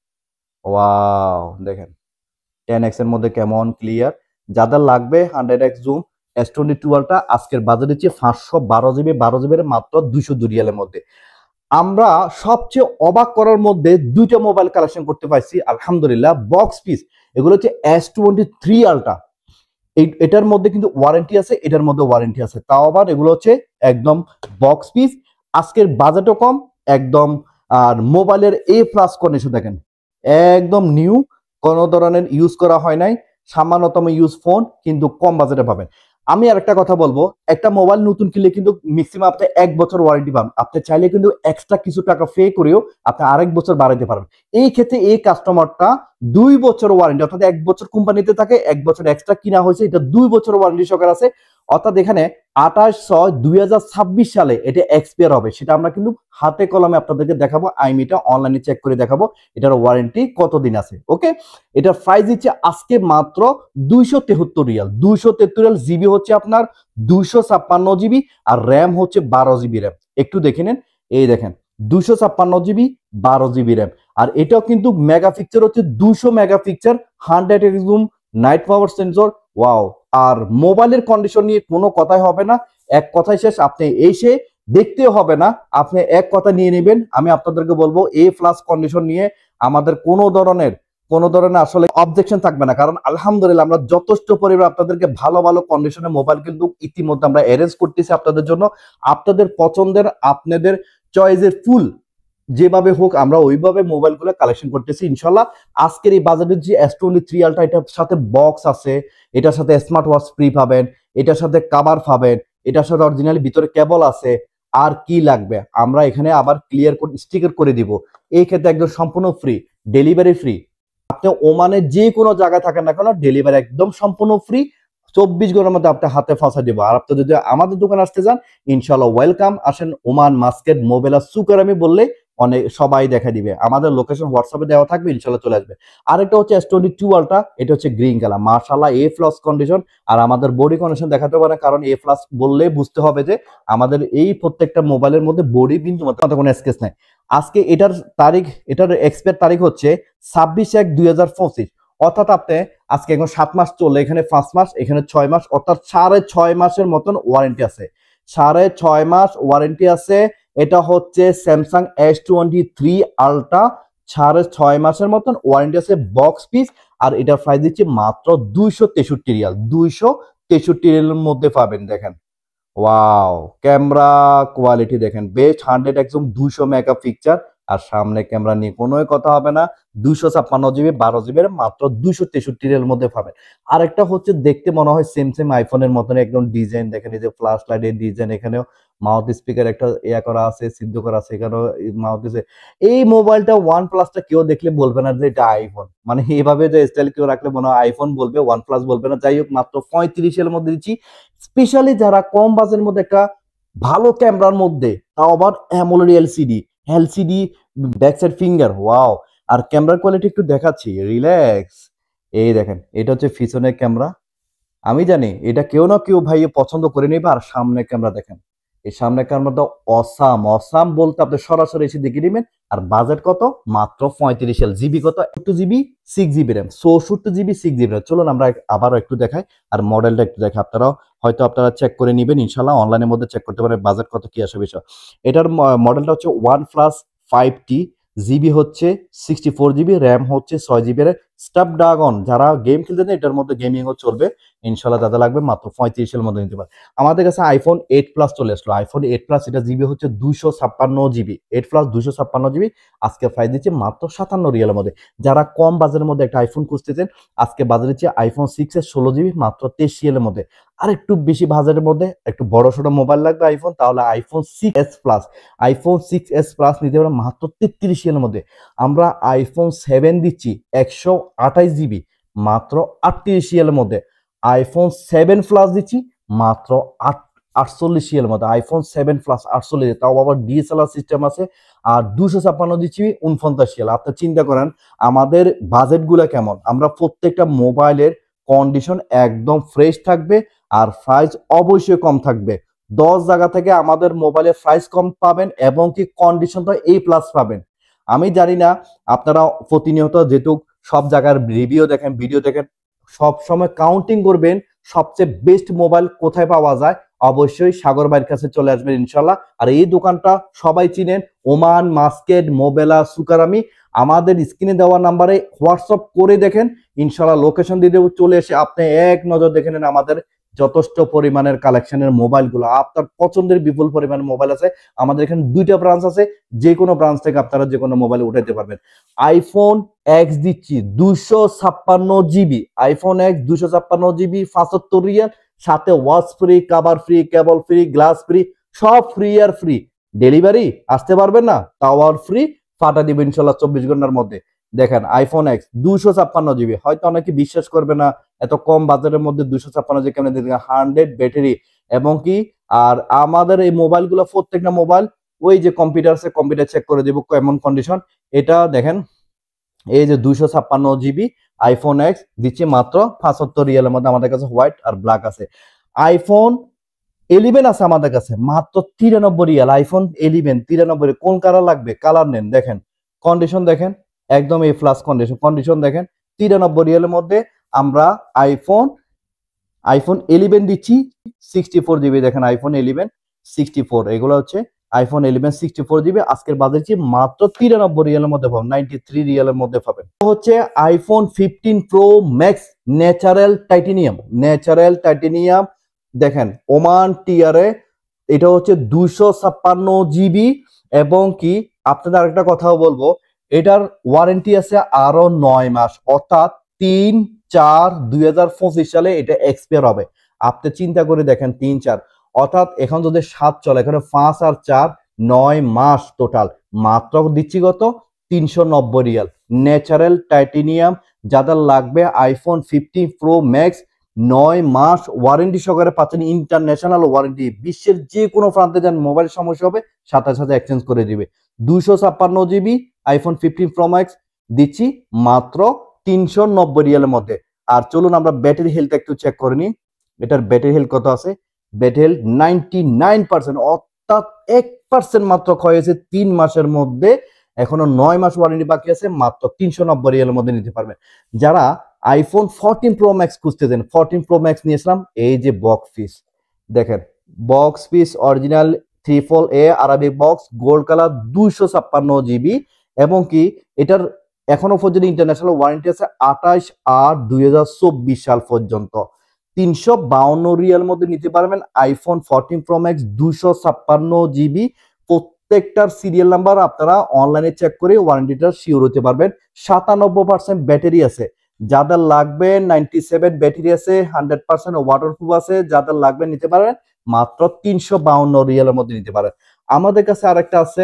ওয়াও দেখেন 10x এর মধ্যে কেমন ক্লিয়ার। যাদের লাগবে 100x জুম S22 আলট্রা, আজকের বাজার দিচ্ছে 512 জিবি 12 জিবির মাত্র 202 রিয়ালের মধ্যে। আমরা সবচেয়ে অবাক করার মধ্যে দুইটা মোবাইল কালেকশন করতে পারছি আলহামদুলিল্লাহ, বক্স পিস। এগুলো হচ্ছে S23 আলট্রা। এটার মধ্যে কিন্তু ওয়ারেন্টি আছে, এটার মধ্যে ওয়ারেন্টি আছে, তাও আবার এগুলো হচ্ছে একদম বক্স পিস। আজকের বাজেটও কম একদম। আর মোবাইলের প্লাস কন্ডিশন দেখেন, একদম নিউ, কোনো ধরনের ইউজ করা হয় নাই, সামান্যতম ইউজ ফোন, কিন্তু কম বাজেটে পাবেন। আমি আর একটা কথা বলবো, একটা মোবাইল নতুন কিনলে কিন্তু ম্যাক্সিমাম আপনি 1 বছর ওয়ারেন্টি পান। আপনি চাইলে কিন্তু এক্সট্রা কিছু টাকা পে করেও আপনি আরেক বছর বাড়াইতে পারবেন। এই ক্ষেত্রে এই কাস্টমারটা 2 বছর ওয়ারেন্টি, অর্থাৎ 1 বছর কোম্পানিতে থাকে, 1 বছর এক্সট্রা কিনা হয়েছে, এটা 2 বছর ওয়ারেন্টি সহকারে আছে। অর্থাৎ এখানে 28/6/2026 সালে এটা এক্সপায়ার হবে। সেটা আমরা কিন্তু হাতে কলমে আপনাদেরকে দেখাবো, আইমিটা অনলাইনে চেক করে দেখাবো এটার ওয়ারেন্টি কতদিন আছে। ওকে, এটার প্রাইস দিচ্ছে আজকে মাত্র 273 রিয়াল। 273 রিয়াল। জিবি হচ্ছে আপনার 256 জিবি, আর র্যাম হচ্ছে 12 জিবি র্যাম। একটু দেখে নেন, এই দেখেন 256 জিবি 12 জিবি র্যাম। আর এটাও কিন্তু মেগা পিকচার হচ্ছে 200 mega picture, 100x zoom, night power sensor, wow. আর মোবাইলের কন্ডিশন নিয়ে কোনো কথাই হবে না, এক কথাই শেষ। আপনি এসে দেখতেও হবে না, আপনি এক কথা নিয়ে নেবেন। আমি আপনাদেরকে বলবো প্লাস কন্ডিশন নিয়ে আমাদের কোনো ধরনের আসলে অবজেকশন থাকবে না, কারণ আলহামদুলিল্লাহ আমরা যথেষ্ট পরিমাণ আপনাদেরকে ভালো ভালো কন্ডিশনের মোবাইল কিন্তু ইতিমধ্যে আমরা অ্যারেঞ্জ করতেছি আপনাদের জন্য। আপনাদের পছন্দের, আপনাদের চয়েসের ফুল যেভাবে হোক আমরা ওইভাবে মোবাইলগুলো কালেকশন করতেছি ইনশাল্লাহ। আজকের এই বাজেটের যে S23 আলট্রা, এটার সাথে বক্স আছে, এটার সাথে স্মার্ট ওয়াচ ফ্রি পাবেন, এটার সাথে কভার পাবেন, এটার সাথে অরিজিনালি ভিতরে কেবল আছে। আর কি লাগবে আমরা এখানে আবার ক্লিয়ার করে স্টিকার করে দিব। এই ক্ষেত্রে একদম সম্পূর্ণ ফ্রি, ডেলিভারি ফ্রি। আপনি ওমানের যে কোনো জায়গায় থাকেন না কেন, ডেলিভারি একদম সম্পূর্ণ ফ্রি। 24 ঘন্টার মধ্যে আপনার হাতে ফাঁসা দিব। আর আপনি যদি আমাদের দোকানে আসতে চান, ইনশাল্লাহ ওয়েলকাম। আসেন ওমান মাস্কেট মোবেলা সুকার আমি বললে অনেক সবাই দেখা দিবে। আমাদের লোকেশন হোয়াটসঅ্যাপে দেওয়া থাকবে, ইনশাল্লাহ চলে আসবে। আরেকটা হচ্ছে S22 আলট্রা, এটা হচ্ছে গ্রিন কালার, মাশাআল্লাহ প্লাস কন্ডিশন। আর আমাদের বডি কন্ডিশন দেখাতে পারে, কারণ প্লাস বললে বুঝতে হবে যে আমাদের এই প্রত্যেকটা মোবাইলের মধ্যে বডি বিন্দু মতো কোনো স্কেচ নাই। আজকে এটার তারিখ, এটার এক্সপায়ার তারিখ হচ্ছে 26/1/2025। অর্থাৎ আপনি আজকে এখন 7 মাস চললে, এখানে 5 মাস, এখানে 6 মাস, অর্থাৎ 6.5 মাসের মতন ওয়ারেন্টি আছে। 6.5 মাস ওয়ারেন্টি আছে। এটা হচ্ছে স্যামসাং S23 আলট্রা, 6.5 মাসের মতন ওয়ারেন্টি আছে, বক্স পিস। আর এটার প্রাইস দিচ্ছে মাত্র 263 রিয়াল। 263 রিয়ালের মধ্যে পাবেন। দেখেন ওয়াও, ক্যামেরা কোয়ালিটি দেখেন, best 100x zoom, 200 mega picture. আর সামনে ক্যামেরা নিয়ে কোনো কথা হবে না। 256 জিবি 12 জিবির মাত্র 263 এর মধ্যে পাবেন। আরেকটা হচ্ছে দেখতে মনে হয় সেম সেম আইফোনের মতন একদম ডিজাইন, দেখেন এই যে ফ্ল্যাশ লাইটের ডিজাইন, এখানেও মাউথ স্পিকার একটা করা আছে, সিদ্ধ করা আছে, এখানেও মাউথ। এই মোবাইলটা ওয়ান প্লাসটা কেউ দেখলে বলবে না যে এটা আইফোন, মানে এইভাবে যে স্টাইল কেউ রাখলে মনে হয় আইফোন বলবে, ওয়ান প্লাস বলবে না। যাই হোক, মাত্র 35 এর মধ্যে দিচ্ছি। স্পেশালি যারা কম বাজেটের মধ্যে একটা ভালো ক্যামেরার মধ্যে, তাও আবার AMOLED LCD back side finger, wow. আর ক্যামেরার কোয়ালিটি একটু দেখাচ্ছি, রিল্যাক্স। এই দেখেন, এটা হচ্ছে পিছনের ক্যামেরা। আমি জানি এটা কেউ না কেউ ভাই পছন্দ করে নেবে। আর সামনে ক্যামেরা দেখেন, এই সামনে ক্যামেরাটা অসাম। অসাম বলতে আপনি সরাসরি এসে দেখে নেবেন। আর বাজেট কত? মাত্র 35 জিবি। কত? 2 GB 6 GB RAM, 64 GB 6 GB RAM. চলুন আমরা আবারও একটু দেখাই, আর মডেলটা একটু দেখাই। আপনারাও হয়তো আপনারা চেক করে নেবেন ইনশাল্লাহ, অনলাইনের মধ্যে চেক করতে পারেন বাজেট কত কি আসে বিষয়। এটার মডেলটা হচ্ছে OnePlus 5T। জিবি হচ্ছে 64 জিবি, র্যাম হচ্ছে 6 জিবি, স্ন্যাপড্রাগন যারা গেম খেলতে চান এটার মধ্যে গেমিংও চলবে ইনশাল্লাহ, যাদের লাগবে মাত্র 35 এর মধ্যে নিতে পারে। আমাদের কাছে আইফোন 8 প্লাস চলে আসলো। আইফোন 8 প্লাস এটা জিবি হচ্ছে 256 জিবি, 8 প্লাস 256 জিবি। আজকে প্রাইস দিচ্ছে মাত্র 57 রিয়ালের মধ্যে। যারা কম বাজারের মধ্যে একটা আইফোন খুঁজতেছেন আজকে বাজারে দিচ্ছে আইফোন 6 এর 16 জিবি মাত্র 23 রিয়ালের মধ্যে। আর একটু বেশি বাজারের মধ্যে একটু বড় সড়ো মোবাইল লাগবে আইফোন, তাহলে iPhone 6s plus, iPhone 6s plus নিতে পারেন মাত্র 33 রিয়ালের মধ্যে। আমরা আইফোন 7 দিচ্ছি 128 জিবি মাত্র 38 রিয়ালের মধ্যে। আইফোন 7 প্লাস দিচ্ছি মাত্র 48 রিয়ালের মধ্যে। আইফোন 7 প্লাস 48, তাও আবার ডিএসএলআর সিস্টেম আছে। আর 256 দিচ্ছি 49 রিয়াল। আপনি চিন্তা করেন আমাদের বাজেটগুলো কেমন। আমরা প্রত্যেকটা মোবাইলের কন্ডিশন একদম ফ্রেশ থাকবে আর প্রাইস অবশ্যই কম থাকবে। 10 জায়গা থেকে আমাদের মোবাইলের প্রাইস কম পাবেন এবং কি কন্ডিশনটা A+ পাবেন। আমি জানি না আপনারা প্রতিনিয়ত যেহেতু সব জায়গার রিভিউ দেখেন, ভিডিও দেখেন, সব সময় কাউন্টিং করবেন সবচেয়ে বেস্ট মোবাইল কোথায় পাওয়া যায়। অবশ্যই সাগর ভাইয়ের কাছে চলে আসবেন ইনশাল্লাহ। আর এই দোকানটা সবাই চিনেন, ওমান মাস্কেট মোবেলা সুকারামি। আমাদের স্ক্রিনে দেওয়া নাম্বারে হোয়াটসঅ্যাপ করে দেখেন ইনশাল্লাহ, লোকেশন দিয়ে দেবো, চলে এসে আপনি এক নজর দেখে নেন আমাদের যথেষ্ট পরিমাণের কালেকশনের মোবাইলগুলো। আপনার পছন্দের বিপুল পরিমাণের মোবাইল আছে। আমাদের এখানে 2টা ব্রাঞ্চ আছে, যে কোনো ব্রাঞ্চ থেকে আপনারা যে কোনো মোবাইল উঠাইতে পারবেন। আইফোন এক্স দিচ্ছি 256 GB, iPhone x 256 GB 75 Real, সাথে ওয়াচ ফ্রি, কাভার ফ্রি, কেবল ফ্রি, গ্লাস ফ্রি, সব ফ্রি আর ফ্রি। ডেলিভারি আসতে পারবেন না, টাওয়ার ফ্রি, ফাটা দিবেন ইনশাল্লাহ 24 ঘন্টার মধ্যে। দেখেন আইফোন এক্স 256 জিবি, হয়তো অনেকে বিশ্বাস করবে না এত কম বাজারের মধ্যে 256 জিবি কেমন দেখেন, 100 ব্যাটারি এবং কি। আর আমাদের এই মোবাইলগুলো প্রত্যেকটা মোবাইল ওই যে কম্পিউটার আছে, কম্পিউটার চেক করে দেবো কেমন কন্ডিশন। এটা দেখেন এই যে 256 জিবি আইফোন এক্স দিচ্ছে মাত্র 75 রিয়ালের মধ্যে। আমাদের কাছে হোয়াইট আর ব্ল্যাক আছে। আইফোন 11 আছে আমাদের কাছে মাত্র 93 রিয়াল। আইফোন 11 93, কোন কালার লাগবে কালার নেন। দেখেন কন্ডিশন দেখেন একদম A+ কন্ডিশন, কন্ডিশন দেখেন 93 রিয়ালের মধ্যে আমরা আইফোন 11 দিচ্ছি 64 জিবি। দেখেন আইফোন 11 64, এগুলো হচ্ছে আইফোন 11 64 জিবি। আজকের বাজার মাত্র 93 রিয়ালের মধ্যে পাবেন, 93 রিয়ালের মধ্যে পাবেন। হচ্ছে iPhone 15 pro max natural titanium, দেখেন ওমান টিয়ারে, এটা হচ্ছে 256 জিবি। এবং কি আপনাদের আরেকটা কথাও বলবো, এটার ওয়ারেন্টি আছে আরো 9 মাস, অর্থাৎ 3/4/2025 সালে এটা এক্সপায়ার হবে। আপনি চিন্তা করে দেখেন 3/4, অর্থাৎ এখন যদি 7 চলে, এখানে 5 আর 4 9 মাস টোটাল। মাত্র দিচ্ছি কত, 390 রিয়াল। ন্যাচারাল টাইটেনিয়াম যাদের লাগবে আইফোন 15 প্রো ম্যাক্স 9 মাস ওয়ারেন্টি সহকারে পাচ্ছেন, ইন্টারন্যাশনাল ওয়ারেন্টি। বিশ্বের যে কোনো প্রান্তে যান মোবাইল সমস্যা হবে সাথে সাথে এক্সচেঞ্জ করে দিবে। 256 জিবি আইফোন 15 প্রো ম্যাক্স দিচ্ছি মাত্র 390 রিয়ালের মধ্যে। আর চলুন আমরা ব্যাটারি হেলথ একটু চেক করে নিই। এটার ব্যাটারি হেলথ কত আছে, ব্যাটারি হেলথ 99%, অর্থাৎ 1% মাত্র ক্ষয় হয়েছে 3 মাসের মধ্যে। এখনো 9 মাস ওয়ারেন্টি বাকি আছে, মাত্র 390 রিয়ালের মধ্যে নিতে পারবেন। যারা আইফোন 14 প্রো ম্যাক্স খুঁজতেছেন, 14 প্রো ম্যাক্স নিয়ে আসলাম, এই যে বক্স পিস দেখেন, box piece original AAA Arabic box, gold colour, 256 GB. এবং কি এটার এখনো পর্যন্ত ইন্টারন্যাশনাল ওয়ারেন্টি আছে 28/8/2024 সাল পর্যন্ত। 352 রিয়াল মধ্যে নিতে পারবেন আইফোন 14 প্রো ম্যাক্স 256 জিবি। প্রত্যেকটার সিরিয়াল নাম্বার আপনারা অনলাইনে চেক করে ওয়ারেন্টিটা শিওর হতে পারবেন। 97% ব্যাটারি আছে, যাদের লাগবে 97 ব্যাটারি আছে, 100% ওয়াটারপ্রুফ আছে, যাদের লাগবে নিতে পারেন মাত্র 352 রিয়ালের মধ্যে নিতে পারেন। আমাদের কাছে আরেকটা আছে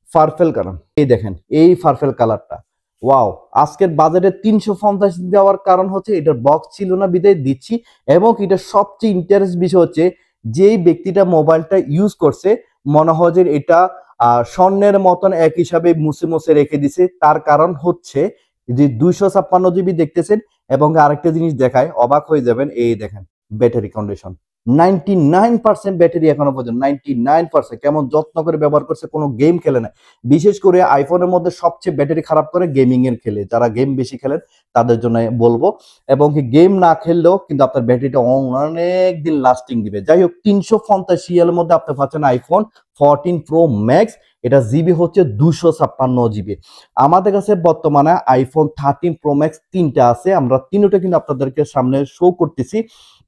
পার্পল কালার, এই দেখেন এই পার্পল কালারটা, ওয়াও। আজকের বাজারে 350 দেওয়ার কারণ হচ্ছে এটার বক্স ছিল না বিদায় দিচ্ছি। এবং এটা সবচেয়ে ইন্টারেস্ট বিষয় হচ্ছে যেই ব্যক্তিটা মোবাইলটা ইউজ করছে মনে হয় যে এটা স্বর্ণের মতন এক হিসাবে মুছে মুছে রেখে দিছে। তার কারণ হচ্ছে যে 256 জিবি দেখতেছেন। এবং আরেকটা জিনিস দেখায় অবাক হয়ে যাবেন, এই দেখেন ব্যাটারি কন্ডিশন 99% ব্যাটারি এখনো পর্যন্ত 99%। কেমন যত্ন করে ব্যবহার করছে, কোনো গেম খেলে না। বিশেষ করে আইফোনের মধ্যে সবচেয়ে ব্যাটারি খারাপ করে গেমিং এর খেলে, যারা গেম বেশি খেলেন তাদের জন্য বলবো। এবং কি গেম না খেললেও কিন্তু আপনার ব্যাটারিটা অনেক দিন লাস্টিং দিবে। যাই হোক 350 রিয়ালের মধ্যে আপনি পাচ্ছেন আইফোন 14 প্রো ম্যাক্স এটা জিবি হচ্ছে 256 জিবি। আমাদের কাছে বর্তমানে আইফোন 13 প্রো ম্যাক্স তিনটা আছে, আমরা তিনটা কিন্তু আপনাদেরকে সামনে শো করতেছি।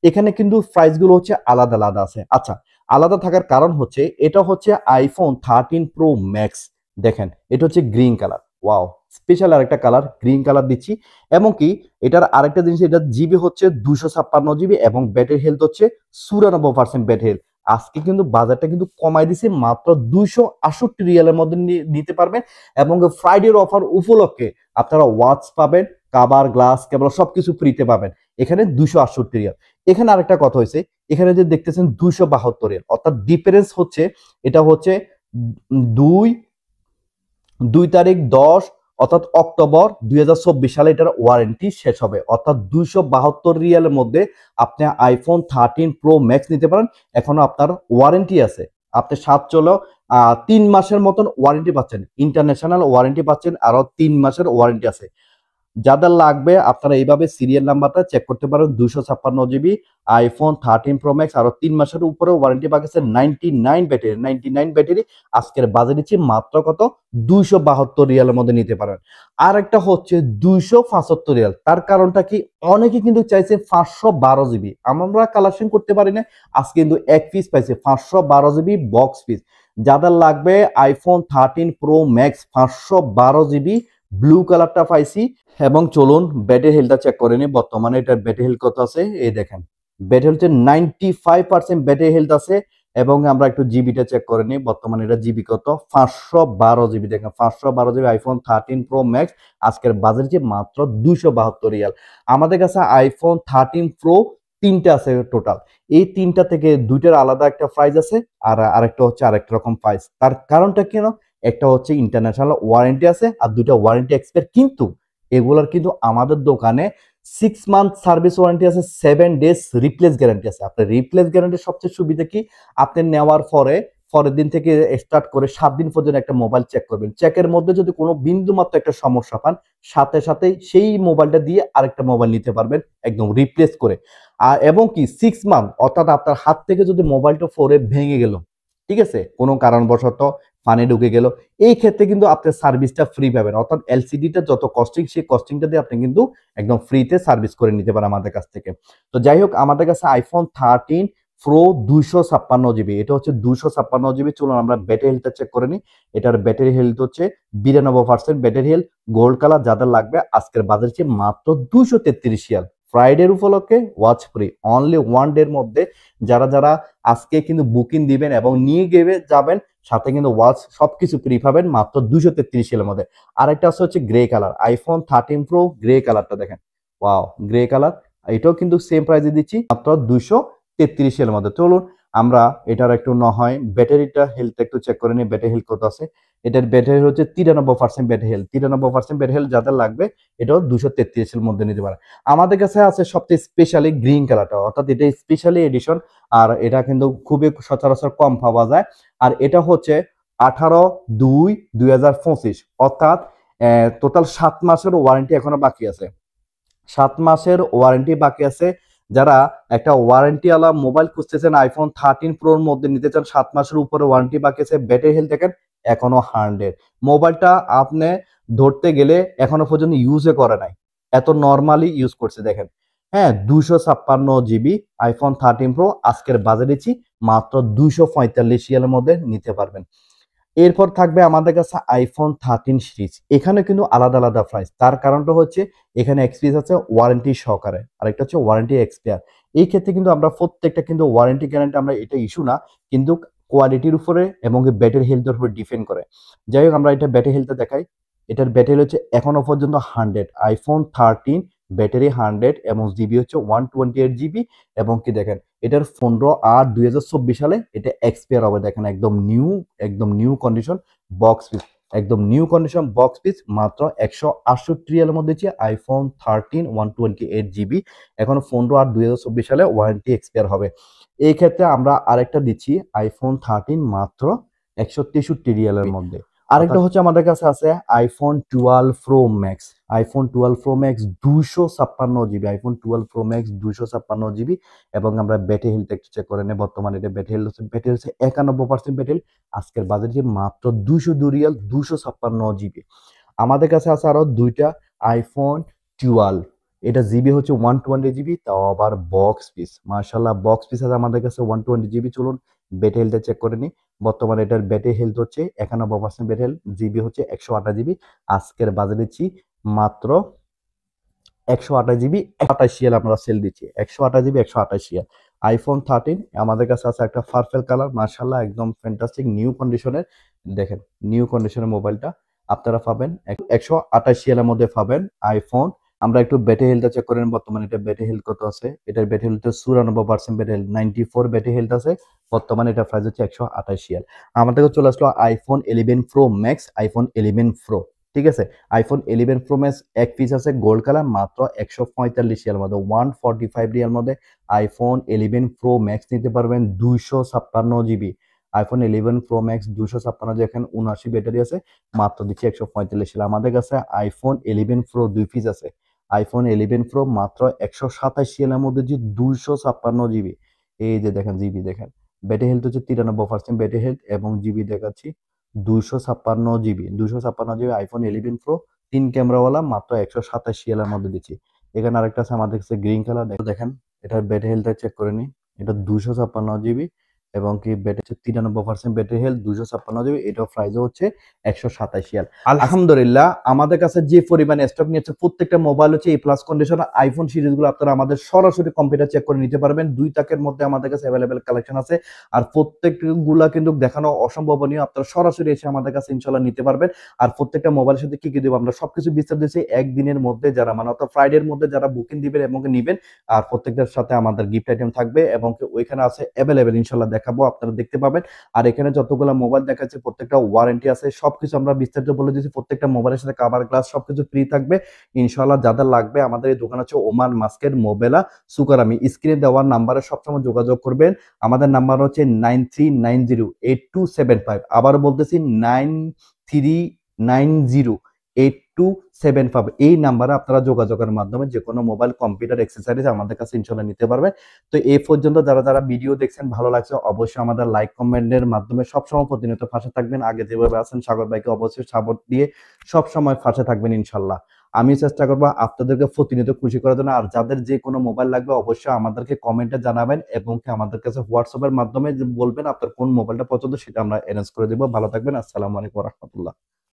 এখানে কিন্তু প্রাইস গুলো হচ্ছে আলাদা আলাদা আছে। আচ্ছা, আলাদা থাকার কারণ হচ্ছে এটা হচ্ছে আইফোন 13 প্রো ম্যাক্স। দেখেন এটা হচ্ছে গ্রিন কালার, ওয়াও স্পেশাল আরেকটা কালার, গ্রিন কালার দিচ্ছি। এবং কি এটার আরেকটা জিনিস, এটা জিবি হচ্ছে 256 জিবি এবং ব্যাটারি হেলথ হচ্ছে 94% ব্যাটারি হেলথ। আজকে কিন্তু বাজারটা কিন্তু কমাই দিছে, মাত্র 268 রিয়ালের মধ্যে নিতে পারবেন। এবং ফ্রাইডের অফার উপলক্ষে আপনারা ওয়াচ পাবেন, কাভার, গ্লাস, কেবল সবকিছু ফ্রিতে পাবেন। এখানে 268 রিয়াল। এখানে আরেকটা কথা হয়েছে, এখানে যে দেখতেছেন 272 রিয়াল, অর্থাৎ ডিফারেন্স হচ্ছে এটা হচ্ছে 2 2 তারিখ 10 অর্থাৎ অক্টোবর 2024 সালে এটার ওয়ারেন্টি শেষ হবে। অর্থাৎ 272 রিয়ালের মধ্যে আপনি আইফোন 13 প্রো ম্যাক্স নিতে পারেন। এখনো আপনার ওয়ারেন্টি আছে, আপনি 3 মাসের মতন ওয়ারেন্টি পাচ্ছেন, ইন্টারন্যাশনাল ওয়ারেন্টি পাচ্ছেন, আরো 3 মাসের ওয়ারেন্টি আছে। যাদের লাগবে আপনারা এইভাবে সিরিয়াল নাম্বারটা চেক করতে পারেন। 256 জিবি আইফোন 13 প্রো ম্যাক্স, আরো 3 মাসের উপরে ওয়ারেন্টি পাচ্ছে। 99 ব্যাটারি আজকের বাজে দিচ্ছি মাত্র কত, 272 রিয়ালের মধ্যে নিতে পারেন। আর একটা হচ্ছে 275 রিয়াল। তার কারণটা কি, অনেকে কিন্তু চাইছে 512 জিবি, আমরা কালেকশন করতে পারি না। আজকে কিন্তু এক পিস পাইছে 512 জিবি বক্স পিস। যাদের লাগবে iPhone 13 pro max 512 GB blue কালারটা পাইছি। এবং চলুন ব্যাটারি হেলথটা চেক করে নিই, বর্তমানে এটার ব্যাটারি হেলথ কত আছে। এই দেখেন ব্যাটারি হেলথ 95% ব্যাটারি হেলথ আছে। এবং আমরা একটু জিবিটা চেক করে নিই, বর্তমানে এটা জিবি কত, 512 জিবি। দেখেন 512 জিবি আইফোন 13 প্রো ম্যাক্স আজকের বাজারে যে মাত্র 272 রিয়াল। আমাদের কাছে আইফোন 13 প্রো তিনটা আছে টোটাল। এই তিনটা থেকে দুইটার আলাদা একটা প্রাইস আছে, আর আরেকটা হচ্ছে আরেকটা রকম প্রাইস। তার কারণটা কেন, একটা হচ্ছে ইন্টারন্যাশনাল ওয়ারেন্টি আছে আর দুইটা ওয়ারেন্টি এক্সপায়ার, কিন্তু এগুলোর কিন্তু আমাদের দোকানে 6 মান্থ সার্ভিস ওয়ারেন্টি আছে, 7 ডেজ রিপ্লেস গ্যারান্টি আছে। আপনার রিপ্লেস গ্যারান্টির সবচেয়ে সুবিধা কি, আপনি নেওয়ার পরে পরের দিন থেকে স্টার্ট করে 7 দিন পর্যন্ত একটা মোবাইল চেক করবেন। চেকের মধ্যে যদি কোনো বিন্দু মাত্র একটা সমস্যা পান, সাথে সাথে সেই মোবাইলটা দিয়ে আরেকটা মোবাইল নিতে পারবেন একদম রিপ্লেস করে। আর এবং কি 6 মান্থ, অর্থাৎ আপনার হাত থেকে যদি মোবাইলটা ফোরে ভেঙে গেল, ঠিক আছে, কোনো কারণবশত পানি ঢুকে গেল, এই ক্ষেত্রে কিন্তু আপনি সার্ভিসটা ফ্রি পাবেন। অর্থাৎ এলসিডিটা যত কস্টিং, সেই কস্টিংটা দিয়ে আপনি কিন্তু একদম ফ্রিতে সার্ভিস করে নিতে পারেন আমাদের কাছ থেকে। তো যাই হোক, আমাদের কাছে আইফোন 13 প্রো 256 জিবি, এটা হচ্ছে 256 জিবি। চলুন আমরা ব্যাটারি হেলথটা চেক করে নিই। এটার ব্যাটারি হেলথ হচ্ছে 92% ব্যাটারি হেলথ, গোল্ড কালার। যাদের লাগবে আজকের বাজার চেয়ে মাত্র 233 রিয়াল। ফ্রাইডের উপলক্ষে ওয়াচ ফ্রি, অনলি 1 ডে এর মধ্যে। যারা যারা আজকে কিন্তু বুকিং দিবেন এবং নিয়ে গেবে যাবেন, সাথে কিন্তু ওয়াচ সবকিছু ফ্রি পাবেন মাত্র 233 মধ্যে। আরেকটা আছে হচ্ছে grey colour, iPhone 13 pro grey কালারটা দেখেন, ওয়াও গ্রে কালার। এটাও কিন্তু সেম প্রাইসে দিচ্ছি মাত্র 233 মধ্যে। চলুন আমরা এটার একটু না হয় ব্যাটারিটা হেলথ একটু চেক করে নিই, ব্যাটারি হেলথ কত আছে। এটার ব্যাটারি হচ্ছে 93% ব্যাটারি হেলথ। 93% ব্যাটারি হেলথ যাদের লাগবে এটাও 233 মধ্যে নিতে পারে। আমাদের কাছে আছে সবচেয়ে স্পেশালি গ্রিন কালারটা, অর্থাৎ এটা স্পেশালি এডিশন। আর এটা কিন্তু খুবই সচরাচর কম পাওয়া যায়। আর এটা হচ্ছে 18/2/2025, অর্থাৎ টোটাল 7 মাসের ওয়ারেন্টি এখনো বাকি আছে। 7 মাসের ওয়ারেন্টি বাকি আছে। যারা একটা ওয়ারেন্টি আলা মোবাইল খুঁজতেছেন, আইফোন 13 প্রোর মধ্যে নিতে চান, 7 মাসের উপরে ওয়ারেন্টি বাকি আছে, ব্যাটারি হেলথ দেখেন এখনো 100। মোবাইলটা আপনি ধরতে গেলে এখনো পর্যন্ত ইউজে করে নাই, এত নর্মালি ইউজ করছে দেখেন। হ্যাঁ, 256 জিবি আইফোন 13 প্রো আজকের বাজারে দিচ্ছি মাত্র 245 মধ্যে নিতে পারবেন। এরপর থাকবে আমাদের কাছে আইফোন 13 সিরিজ। এখানে কিন্তু আলাদা আলাদা প্রাইস। তার কারণটা হচ্ছে এখানে এক্সপিরিয়েন্স আছে ওয়ারেন্টি সহকারে, আরেকটা হচ্ছে ওয়ারেন্টি এক্সপায়ার। এই ক্ষেত্রে কিন্তু আমরা প্রত্যেকটা কিন্তু ওয়ারেন্টি গ্যারান্টি আমরা এটা ইস্যু না, কিন্তু কোয়ালিটির উপরে এবং ব্যাটারি হেলথের উপরে ডিপেন্ড করে। যাই হোক, আমরা এটা ব্যাটারি হেলথে দেখাই। এটার ব্যাটারি হচ্ছে এখনো পর্যন্ত 100, আইফোন 13 ব্যাটারি 100 এবং জিবি হচ্ছে 128 জিবি। এবং কি দেখেন এটার 15/8/2024 সালে এটা এক্সপায়ার হবে। দেখেন একদম নিউ কন্ডিশন বক্স পিস, একদম নিউ কন্ডিশন বক্স পিস মাত্র 168 মধ্যে দিচ্ছি আইফোন 13 128 জিবি। এখন 15/8/2024 সালে ওয়ারেন্টি এক্সপায়ার হবে। এই ক্ষেত্রে আমরা আরেকটা দিচ্ছি আইফোন 13 মাত্র 163 মধ্যে। আরেকটা হচ্ছে আমাদের কাছে আছে iPhone 12 pro max. IPhone 12 pro max 256 GB, iPhone 12 pro max 256 GB. এবং আমরা ব্যাটারি হেলথ একটু চেক করে নেই, বর্তমানে এটা ব্যাটারি হচ্ছে 91% ব্যাটারি। আজকের বাজারে মাত্র 202 রিয়াল, 256 জিবি। আমাদের কাছে আছে আরো দুইটা আইফোন 12, এটা জিবি হচ্ছে 120 জিবি, তাও আবার বক্স পিস। মার্শাল্লাহ বক্স পিস আছে আমাদের কাছে 120 জিবি। চলুন ব্যাটারি হেলথ চেক করে নিই। বর্তমানে এটার ব্যাটারি হেলথ হচ্ছে 91% ব্যাটারি হেলথ, জিবি হচ্ছে 128 জিবি। আজকের বাজারে দিচ্ছি মাত্র 128 জিবি, 128 আমরা সেল দিচ্ছি, 128 জিবি 128। আইফোন 13 আমাদের কাছে আছে একটা পার্পল কালার, মার্শাল্লাহ একদম ফ্যান্টাস্টিক নিউ কন্ডিশনের। দেখেন নিউ কন্ডিশনের মোবাইলটা আপনারা পাবেন 128 মধ্যে পাবেন আইফোন। আমরা একটু ব্যাটারি হেলথ চেক করেন, বর্তমানে এটা ব্যাটারি হেলথ কত আছে। এটার battery health 94% battery health, 94 battery health আছে। বর্তমানে এটা প্রাইস হচ্ছে 128। আমাদের কাছে চলে আসলো iPhone 11 pro max, iPhone 11 pro. ঠিক আছে, আইফোন 11 প্রো ম্যাক্স এক পিস আছে গোল্ড কালার, মাত্র 145 রিয়াল মধ্যে, 145 রিয়াল মধ্যে আইফোন 11 প্রো ম্যাক্স নিতে পারবেন 256 জিবি। আইফোন 11 প্রো ম্যাক্স 256, যেখানে 79 ব্যাটারি আছে, মাত্র দিচ্ছি 145 রিয়াল। আমাদের কাছে আইফোন 11 প্রো দুই পিস আছে, আইফোন 11 প্রো মাত্র 127 রিয়ালের মধ্যে যে 256 জিবি। এই যে দেখেন জিবি, দেখেন ব্যাটারি হেলথ হচ্ছে 93% ব্যাটারি হেলথ, এবং জিবি দেখাচ্ছি 256 জিবি, 256 জিবি আইফোন 11 প্রো 3 ক্যামেরাওয়ালা, মাত্র 127 রিয়ালের মধ্যে দিচ্ছি। এখানে আরেকটা আছে আমাদের কাছে গ্রিন কালার, দেখেন এটার ব্যাটারি হেলথ চেক করে নিই। এটা 256 জিবি, এবং কি ব্যাটারি হচ্ছে 93% ব্যাটারি হেলথ, 256 জিবি। এটার প্রাইস হচ্ছে 127 রিয়াল। আলহামদুলিল্লাহ আমাদের কাছে যে পরিমাণে স্টক নিয়েছে, প্রত্যেকটা মোবাইল হচ্ছে এই প্লাস কন্ডিশন। আইফোন সিরিজগুলো আপনারা আমাদের সরাসরি কম্পিউটার চেক করে নিতে পারবেন, 2 তাকের মধ্যে আমাদের কাছে অ্যাভেলেবেল কালেকশন আছে। আর প্রত্যেকগুলা কিন্তু দেখানো অসম্ভাবনীয়, আপনারা সরাসরি এসে আমাদের কাছে ইনশাল্লাহ নিতে পারবেন। আর প্রত্যেকটা মোবাইলের সাথে কি কি দেবো আমরা সবকিছু বিস্তারিত দিচ্ছি একদিনের মধ্যে, যারা মানে অর্থাৎ ফ্রাইডের মধ্যে যারা বুকিং দিবেন এবং নিবেন। আর প্রত্যেকটার সাথে আমাদের গিফট আইটেম থাকবে, এবং ওইখানে আছে অ্যাভেলেবেল, ইনশাল্লাহ দেখাবো, আপনারা দেখতে পাবেন। আর এখানে যতগুলো মোবাইল দেখাচ্ছে প্রত্যেকটা ওয়ারেন্টি আছে, সবকিছু আমরা বিস্তারিত বলে দিচ্ছি। প্রত্যেকটা মোবাইলের সাথে কাভার গ্লাস সবকিছু ফ্রি থাকবে ইনশাল্লাহ। যাদের লাগবে আমাদের এই দোকান হচ্ছে ওমান মাস্কেট মোবেলা সুকারামি। স্ক্রিনে দেওয়ার নাম্বারে সবসময় যোগাযোগ করবেন। আমাদের নাম্বার হচ্ছে 93908275। আবার বলতেছি 93908275। এই নাম্বারে আপনারা যোগাযোগের মাধ্যমে যে কোনো মোবাইল কম্পিউটার অ্যাক্সেসরিজ আমাদের কাছে ইনশাল্লাহ নিতে পারবেন। তো এই পর্যন্ত যারা যারা ভিডিও দেখছেন ভালো লাগছে, অবশ্যই আমাদের লাইক কমেন্টের মাধ্যমে সবসময় প্রতিনিয়ত পাশে থাকবেন। আগে যেভাবে আছেন সাগর ভাইকে অবশ্যই সাপোর্ট দিয়ে সবসময় পাশে থাকবেন ইনশাল্লাহ। আমি চেষ্টা করবো আপনাদেরকে প্রতিনিয়ত খুশি করার জন্য। আর যাদের যে কোনো মোবাইল লাগবে অবশ্যই আমাদেরকে কমেন্টে জানাবেন, এবং কি আমাদের কাছে হোয়াটসঅ্যাপের মাধ্যমে বলবেন আপনার কোন মোবাইলটা পছন্দ, সেটা আমরা অ্যারেঞ্জ করে দেবো। ভালো থাকবেন, আসসালামু আলাইকুম রহমতুল্লাহ।